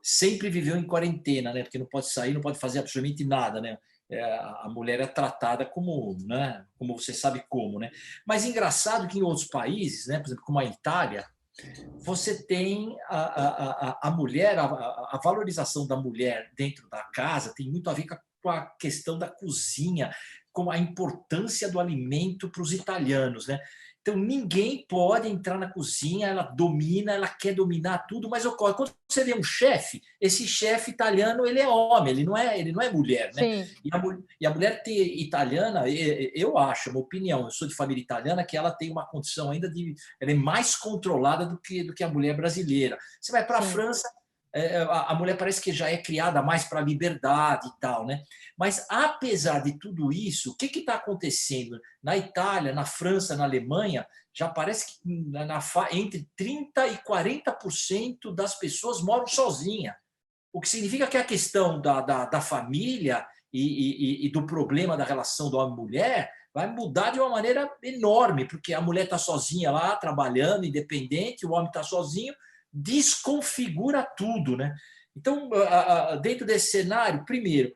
sempre viveu em quarentena, né? Porque não pode sair, não pode fazer absolutamente nada, né? A mulher é tratada como, né? Como você sabe como, né? Mas engraçado que em outros países, né? Por exemplo, como a Itália, você tem a mulher, a valorização da mulher dentro da casa tem muito a ver com a questão da cozinha, com a importância do alimento para os italianos, né? Então, ninguém pode entrar na cozinha, ela domina, ela quer dominar tudo, mas ocorre. Quando você vê um chefe, esse chefe italiano, ele é homem, ele não é mulher, né? Sim. E a mulher italiana, eu acho, uma opinião, eu sou de família italiana, que ela tem uma condição ainda ela é mais controlada do que a mulher brasileira. Você vai para a França, a mulher parece que já é criada mais para a liberdade e tal, né? Mas, apesar de tudo isso, o que está acontecendo? Na Itália, na França, na Alemanha, já parece que entre 30% e 40% das pessoas moram sozinhas. O que significa que a questão da família e do problema da relação do homem-mulher vai mudar de uma maneira enorme, porque a mulher está sozinha lá, trabalhando, independente, o homem está sozinho, desconfigura tudo, né? Então, dentro desse cenário, primeiro,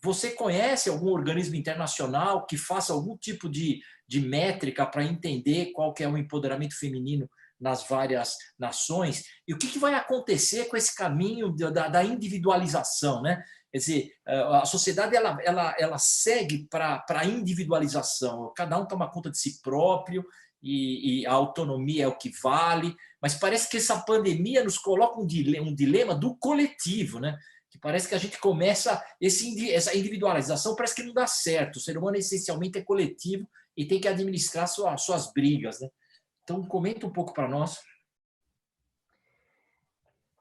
Você conhece algum organismo internacional que faça algum tipo de métrica para entender qual que é o empoderamento feminino nas várias nações? E o que vai acontecer com esse caminho da individualização, né? Quer dizer, a sociedade ela segue para a individualização. Cada um toma conta de si próprio e a autonomia é o que vale. Mas parece que essa pandemia nos coloca um dilema do coletivo, né? Que parece que a gente começa essa individualização parece que não dá certo. O ser humano essencialmente é coletivo e tem que administrar suas brigas, né? Então comenta um pouco para nós.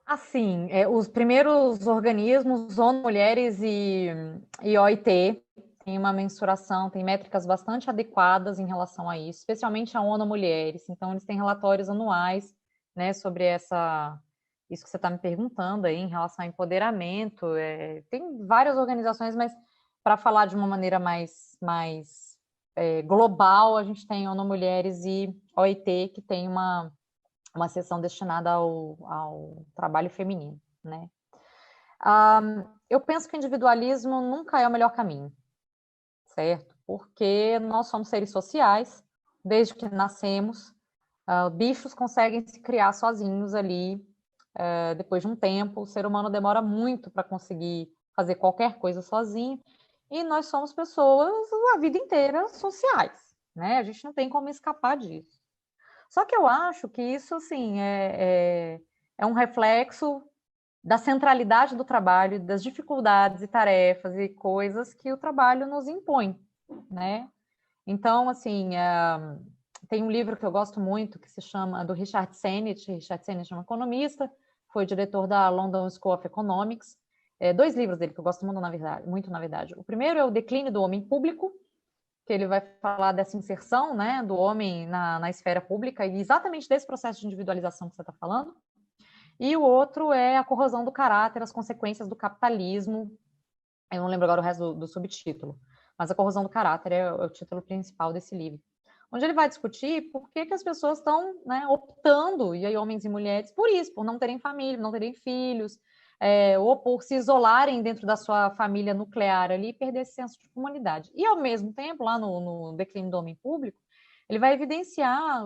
Assim, os primeiros organismos, ONU Mulheres e OIT, tem uma mensuração, tem métricas bastante adequadas em relação a isso, especialmente a ONU Mulheres. Então, eles têm relatórios anuais, né, sobre isso que você está me perguntando aí, em relação ao empoderamento. Tem várias organizações, mas para falar de uma maneira mais global, a gente tem ONU Mulheres e OIT, que tem uma seção destinada ao trabalho feminino, né? Eu penso que o individualismo nunca é o melhor caminho, certo? Porque nós somos seres sociais, desde que nascemos, bichos conseguem se criar sozinhos ali, depois de um tempo, o ser humano demora muito para conseguir fazer qualquer coisa sozinho, e nós somos pessoas a vida inteira sociais, né? A gente não tem como escapar disso. Só que eu acho que isso, assim, é um reflexo da centralidade do trabalho, das dificuldades e tarefas e coisas que o trabalho nos impõe, né? Então, assim, tem um livro que eu gosto muito, que se chama, do Richard Sennett. Richard Sennett é um economista, foi diretor da London School of Economics. 2 livros dele que eu gosto muito, na verdade. O primeiro é O Declínio do Homem Público, que ele vai falar dessa inserção, né, do homem na esfera pública e exatamente desse processo de individualização que você está falando. E o outro é A Corrosão do Caráter, as consequências do capitalismo. Eu não lembro agora o resto do subtítulo, mas A Corrosão do Caráter é o título principal desse livro, onde ele vai discutir por que as pessoas estão, né, optando, e aí homens e mulheres, por isso, por não terem família, não terem filhos, ou por se isolarem dentro da sua família nuclear ali e perder esse senso de comunidade. E, ao mesmo tempo, lá no Declínio do Homem Público, ele vai evidenciar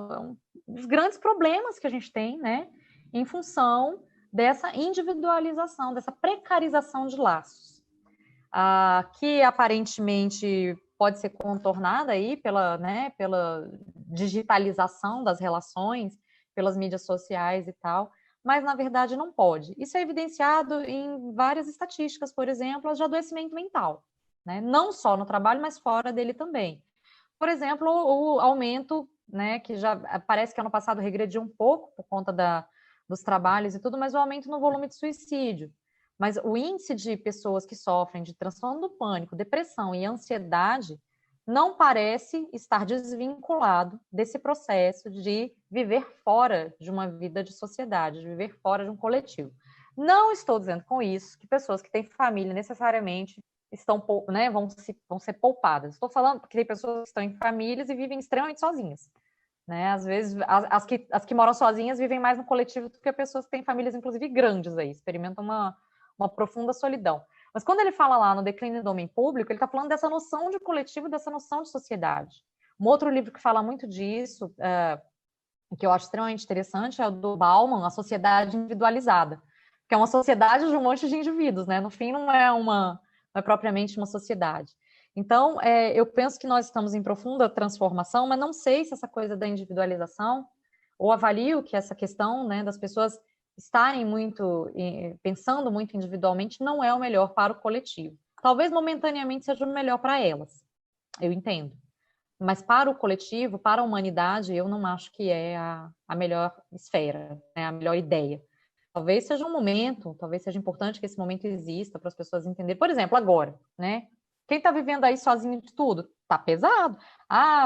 os grandes problemas que a gente tem, né, em função dessa individualização, dessa precarização de laços, que aparentemente pode ser contornada aí pela digitalização das relações, pelas mídias sociais e tal, mas na verdade não pode. Isso é evidenciado em várias estatísticas, por exemplo, as de adoecimento mental, né? Não só no trabalho, mas fora dele também. Por exemplo, o aumento, né, que já parece que ano passado regrediu um pouco por conta dos trabalhos e tudo, mas o aumento no volume de suicídio. Mas o índice de pessoas que sofrem de transtorno do pânico, depressão e ansiedade não parece estar desvinculado desse processo de viver fora de uma vida de sociedade, de viver fora de um coletivo. Não estou dizendo com isso que pessoas que têm família necessariamente vão ser poupadas. Estou falando porque tem pessoas que estão em famílias e vivem extremamente sozinhas, né? Às vezes, as que moram sozinhas vivem mais no coletivo do que pessoas que têm famílias, inclusive, grandes aí, experimentam uma profunda solidão. Mas quando ele fala lá no Declínio do Homem Público, ele está falando dessa noção de coletivo, dessa noção de sociedade. Um outro livro que fala muito disso, que eu acho extremamente interessante, é o do Bauman, A Sociedade Individualizada, que é uma sociedade de um monte de indivíduos, né? No fim, não é propriamente uma sociedade. Então, eu penso que nós estamos em profunda transformação, mas não sei se essa coisa da individualização, ou avalio que essa questão, né, das pessoas estarem pensando muito individualmente, não é o melhor para o coletivo. Talvez momentaneamente seja o melhor para elas, eu entendo. Mas para o coletivo, para a humanidade, eu não acho que é a melhor esfera, né, a melhor ideia. Talvez seja um momento, talvez seja importante que esse momento exista para as pessoas entenderem. Por exemplo, agora, né? Quem está vivendo aí sozinho de tudo? Tá pesado.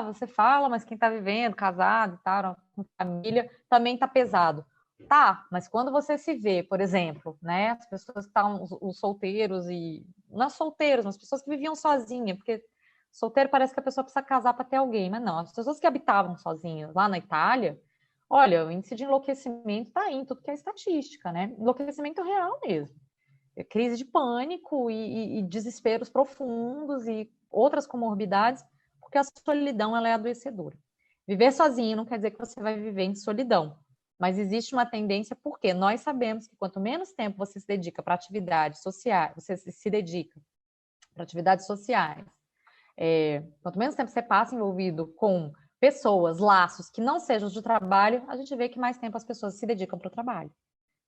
Você fala, mas quem está vivendo, casado e tal, com família, também tá pesado. Tá, mas quando você se vê, por exemplo, né? As pessoas que estão, os solteiros e... Não solteiros, mas pessoas que viviam sozinhas, porque solteiro parece que a pessoa precisa casar para ter alguém, mas não. As pessoas que habitavam sozinhas lá na Itália, olha, o índice de enlouquecimento está aí em tudo que é estatística, né? Enlouquecimento real mesmo. crise de pânico e desesperos profundos e outras comorbidades, porque a solidão ela é adoecedora. Viver sozinho não quer dizer que você vai viver em solidão, mas existe uma tendência, porque nós sabemos que quanto menos tempo você se dedica para atividades sociais, você se dedica para atividades sociais, quanto menos tempo você passa envolvido com pessoas, laços que não sejam de trabalho, a gente vê que mais tempo as pessoas se dedicam para o trabalho.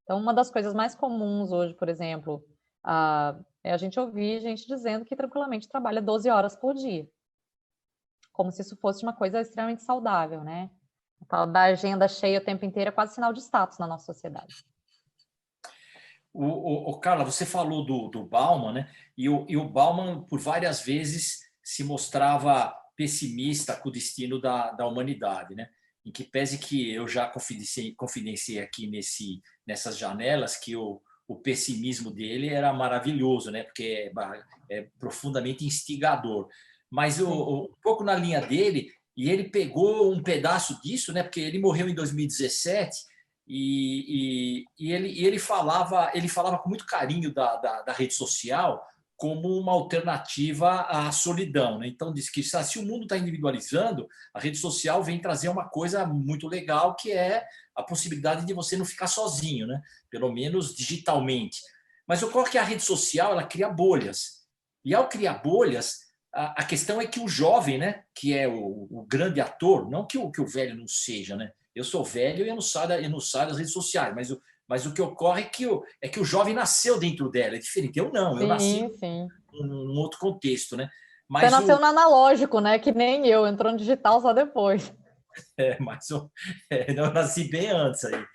Então, uma das coisas mais comuns hoje, por exemplo, é a gente ouvir gente dizendo que tranquilamente trabalha 12 horas por dia, como se isso fosse uma coisa extremamente saudável, né? A tal da agenda cheia o tempo inteiro é quase sinal de status na nossa sociedade. Carla, você falou do Bauman, né? E o Bauman, por várias vezes, se mostrava pessimista com o destino da humanidade, né? Em que pese que eu já confidenciei aqui nessas janelas que o pessimismo dele era maravilhoso, né? Porque é profundamente instigador. Mas um pouco na linha dele, e ele pegou um pedaço disso, né? Porque ele morreu em 2017 e ele falava com muito carinho da rede social como uma alternativa à solidão, né? Então, diz que se o mundo está individualizando, a rede social vem trazer uma coisa muito legal, que é a possibilidade de você não ficar sozinho, né? Pelo menos digitalmente. Mas ocorre que a rede social ela cria bolhas. E ao criar bolhas, a questão é que o jovem, né, que é o grande ator, não que o velho não seja, né? Eu sou velho e eu não saio das redes sociais, mas o que ocorre é que o jovem nasceu dentro dela, é diferente. Eu não, eu nasci num outro contexto, né? Você nasceu no analógico, né? Que nem entrou no digital só depois. Eu nasci bem antes aí.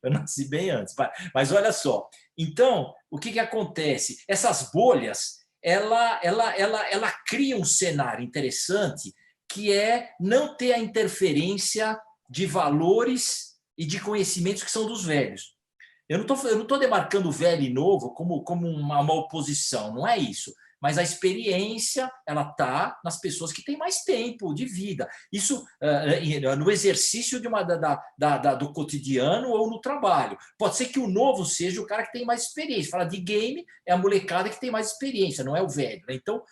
Eu nasci bem antes. Mas olha só. Então, o que acontece? Essas bolhas, ela cria um cenário interessante, que é não ter a interferência de valores e de conhecimentos que são dos velhos. Eu não tô demarcando velho e novo como uma oposição, não é isso. Mas a experiência ela está nas pessoas que têm mais tempo de vida. Isso no exercício do cotidiano ou no trabalho. Pode ser que o novo seja o cara que tem mais experiência. Fala de game, é a molecada que tem mais experiência, não é o velho. Né? Então,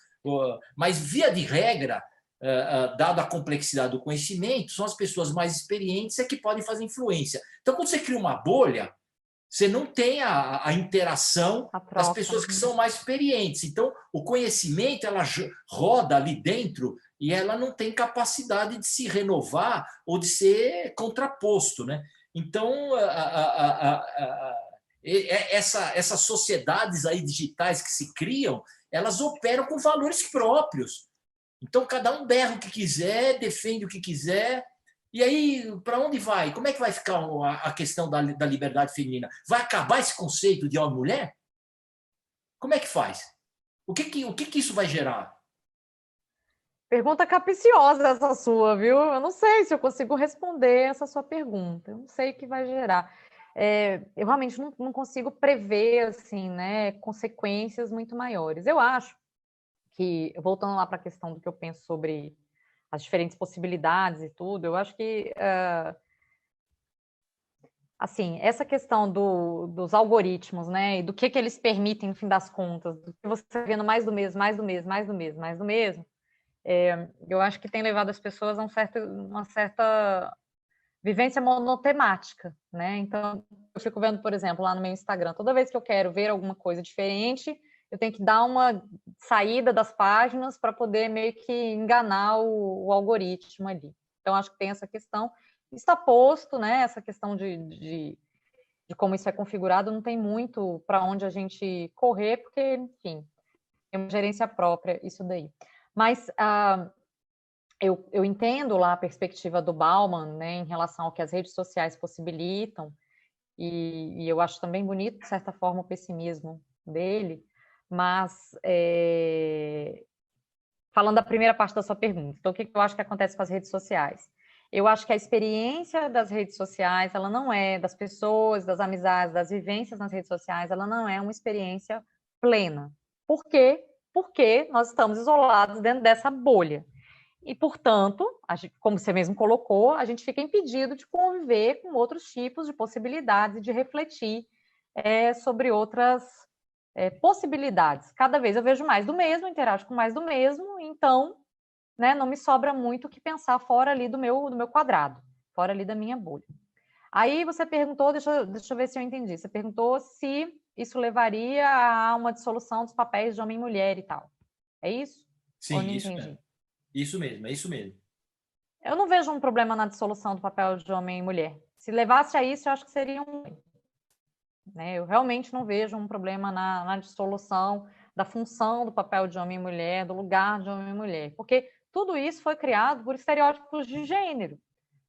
mas via de regra, dada a complexidade do conhecimento, são as pessoas mais experientes que podem fazer influência. Então, quando você cria uma bolha, você não tem a interação das pessoas que são mais experientes. Então, o conhecimento ela roda ali dentro e ela não tem capacidade de se renovar ou de ser contraposto, né? Então, essas sociedades aí digitais que se criam, elas operam com valores próprios. Então, cada um berra o que quiser, defende o que quiser. E aí, para onde vai? Como é que vai ficar a questão da liberdade feminina? Vai acabar esse conceito de homem e mulher? Como é que faz? O que isso vai gerar? Pergunta capiciosa essa sua, viu? Eu não sei se eu consigo responder essa sua pergunta. Eu não sei o que vai gerar. Eu realmente não consigo prever, assim, né, consequências muito maiores. Eu acho que, voltando lá para a questão do que eu penso sobre as diferentes possibilidades e tudo, eu acho que, assim, essa questão dos algoritmos, né, e do que eles permitem, no fim das contas, do que você está vendo mais do mesmo, mais do mesmo, mais do mesmo, mais do mesmo, eu acho que tem levado as pessoas a uma certa vivência monotemática, né? Então, eu fico vendo, por exemplo, lá no meu Instagram, toda vez que eu quero ver alguma coisa diferente, eu tenho que dar uma saída das páginas para poder meio que enganar o algoritmo ali. Então, acho que tem essa questão. Está posto, né? Essa questão de como isso é configurado, não tem muito para onde a gente correr, porque, enfim, tem uma gerência própria, isso daí. Mas eu entendo lá a perspectiva do Bauman, né, em relação ao que as redes sociais possibilitam, e eu acho também bonito, de certa forma, o pessimismo dele, mas falando da primeira parte da sua pergunta, então o que eu acho que acontece com as redes sociais? Eu acho que a experiência das redes sociais, ela não é, das pessoas, das amizades, das vivências nas redes sociais, ela não é uma experiência plena. Por quê? Porque nós estamos isolados dentro dessa bolha. E, portanto, como você mesmo colocou, a gente fica impedido de conviver com outros tipos de possibilidades e de refletir sobre outras possibilidades. Cada vez eu vejo mais do mesmo, interajo com mais do mesmo, então, né, não me sobra muito o que pensar fora ali do meu quadrado, fora ali da minha bolha. Aí você perguntou, deixa eu ver se eu entendi, você perguntou se isso levaria a uma dissolução dos papéis de homem e mulher e tal. É isso? Ou Sim, não isso entendi? mesmo. Isso mesmo, é isso mesmo. Eu não vejo um problema na dissolução do papel de homem e mulher. Se levasse a isso, eu acho que seria né? Eu realmente não vejo um problema na dissolução da função do papel de homem e mulher, do lugar de homem e mulher, porque tudo isso foi criado por estereótipos de gênero.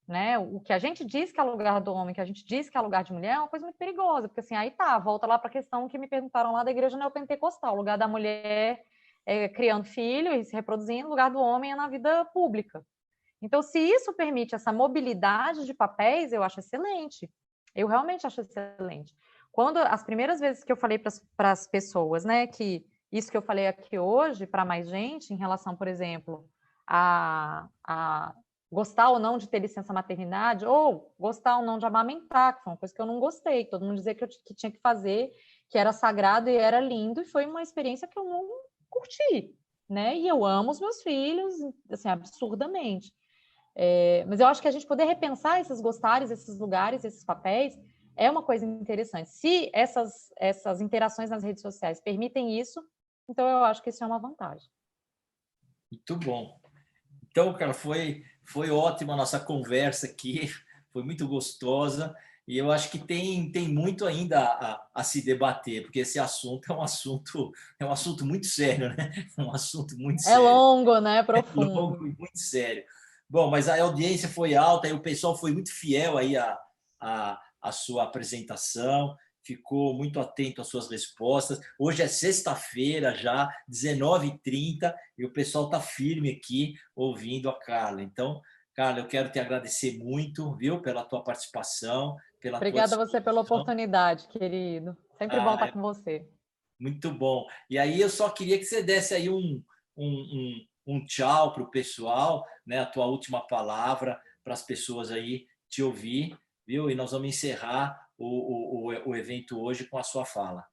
Né? O que a gente diz que é lugar do homem, que a gente diz que é lugar de mulher, é uma coisa muito perigosa, porque assim, aí tá, volta lá para a questão que me perguntaram lá da igreja neopentecostal, o lugar da mulher é criando filho e se reproduzindo, o lugar do homem é na vida pública. Então, se isso permite essa mobilidade de papéis, eu acho excelente. Eu realmente acho excelente. Quando as primeiras vezes que eu falei para as pessoas, né, que isso que eu falei aqui hoje para mais gente, em relação, por exemplo, a gostar ou não de ter licença maternidade, ou gostar ou não de amamentar, que foi uma coisa que eu não gostei, todo mundo dizia que tinha que fazer, que era sagrado e era lindo, e foi uma experiência que eu não curti, né? E eu amo os meus filhos, assim, absurdamente. Mas eu acho que a gente poder repensar esses gostares, esses lugares, esses papéis, é uma coisa interessante. Se essas interações nas redes sociais permitem isso, então eu acho que isso é uma vantagem. Muito bom. Então, cara, foi ótima a nossa conversa aqui, foi muito gostosa, e eu acho que tem muito ainda a se debater, porque esse assunto é um assunto muito sério, né? É um assunto muito É sério, longo, né? é longo Profundo. e muito sério. Bom, mas a audiência foi alta e o pessoal foi muito fiel aí à sua apresentação, ficou muito atento às suas respostas. Hoje é sexta-feira já, 19h30, e o pessoal está firme aqui ouvindo a Carla. Então, Carla, eu quero te agradecer muito, viu, pela tua participação, pela tua Obrigada a você pela disposição. oportunidade, querido. Sempre bom Ah, estar é com você. muito bom. E aí eu só queria que você desse aí um tchau para o pessoal, né? A tua última palavra para as pessoas aí te ouvir, viu? E nós vamos encerrar o evento hoje com a sua fala.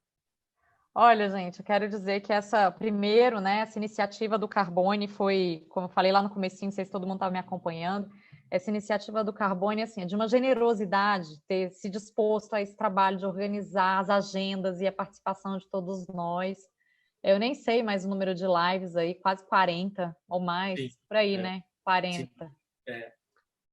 Olha, gente, eu quero dizer que primeiro, né, essa iniciativa do Carbone foi, como eu falei lá no comecinho, não sei se todo mundo estava me acompanhando, essa iniciativa do Carbone, assim, é de uma generosidade, ter se disposto a esse trabalho de organizar as agendas e a participação de todos nós. Eu nem sei mais o número de lives aí, quase 40 ou mais, Sim, por aí, é, né? sim, 40. é,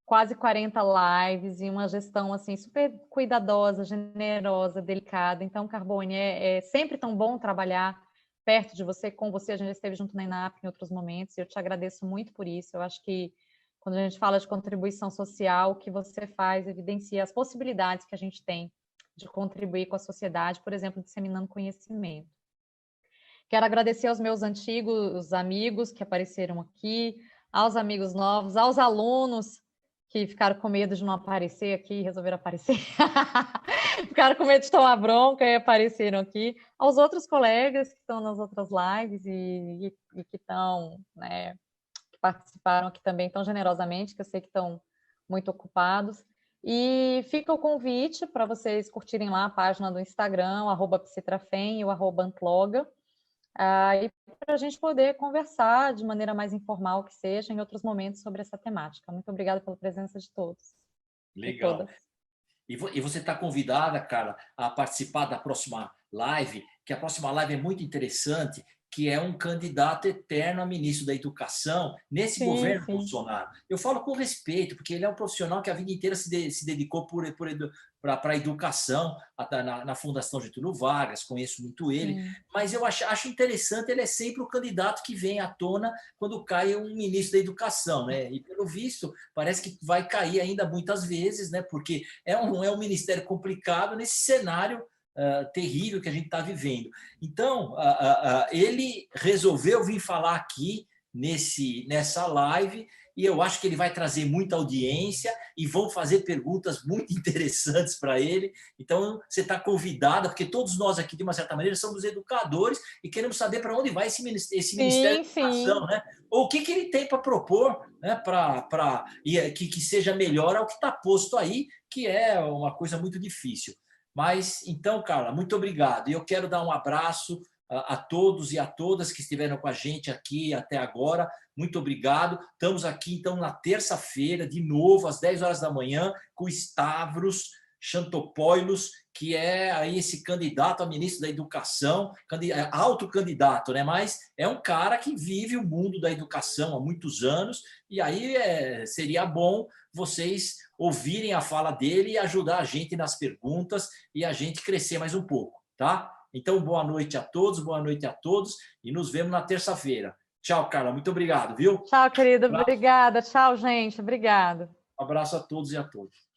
Quase 40 lives e uma gestão assim super cuidadosa, generosa, delicada. Então, Carbone, é sempre tão bom trabalhar perto de você, com você. A gente já esteve junto na ENAP em outros momentos e eu te agradeço muito por isso. Eu acho que quando a gente fala de contribuição social, o que você faz evidencia as possibilidades que a gente tem de contribuir com a sociedade, por exemplo, disseminando conhecimento. Quero agradecer aos meus antigos amigos que apareceram aqui, aos amigos novos, aos alunos que ficaram com medo de não aparecer aqui, resolveram aparecer. Ficaram com medo de tomar bronca e apareceram aqui. Aos outros colegas que estão nas outras lives e que estão, né, que participaram aqui também tão generosamente, que eu sei que estão muito ocupados. E fica o convite para vocês curtirem lá a página do Instagram, @psitrafem e o @antloga. E para a gente poder conversar de maneira mais informal que seja em outros momentos sobre essa temática. Muito obrigada pela presença de todos e legal. todas. E você está convidada, cara, a participar da próxima live, que a próxima live é muito interessante, que é um candidato eterno a ministro da Educação nesse Sim, governo sim. Bolsonaro. Eu falo com respeito, porque ele é um profissional que a vida inteira se dedicou para a educação, na Fundação Getúlio Vargas, conheço muito ele, Sim. mas eu acho interessante, ele é sempre o candidato que vem à tona quando cai um ministro da Educação, né? E pelo visto, parece que vai cair ainda muitas vezes, né? Porque é um ministério complicado nesse cenário terrível que a gente está vivendo. Então, ele resolveu vir falar aqui nessa live e eu acho que ele vai trazer muita audiência e vão fazer perguntas muito interessantes para ele. Então, você está convidada, porque todos nós aqui, de uma certa maneira, somos educadores e queremos saber para onde vai esse Ministério Sim, da Educação, sim. né? Ou o que ele tem para propor, né? Que seja melhor ao que está posto aí, que é uma coisa muito difícil. Mas, então, Carla, muito obrigado. E eu quero dar um abraço a todos e a todas que estiveram com a gente aqui até agora. Muito obrigado. Estamos aqui, então, na terça-feira, de novo, às 10 horas da manhã, com o Stavros Xantopoulos, que é aí esse candidato a ministro da Educação, autocandidato, né? Mas é um cara que vive o mundo da educação há muitos anos, e aí seria bom vocês ouvirem a fala dele e ajudar a gente nas perguntas e a gente crescer mais um pouco, tá? Então, boa noite a todos, boa noite a todos, e nos vemos na terça-feira. Tchau, Carla, muito obrigado, viu? Tchau, querido, obrigada. Tchau, gente, obrigada. Um abraço a todos e a todas.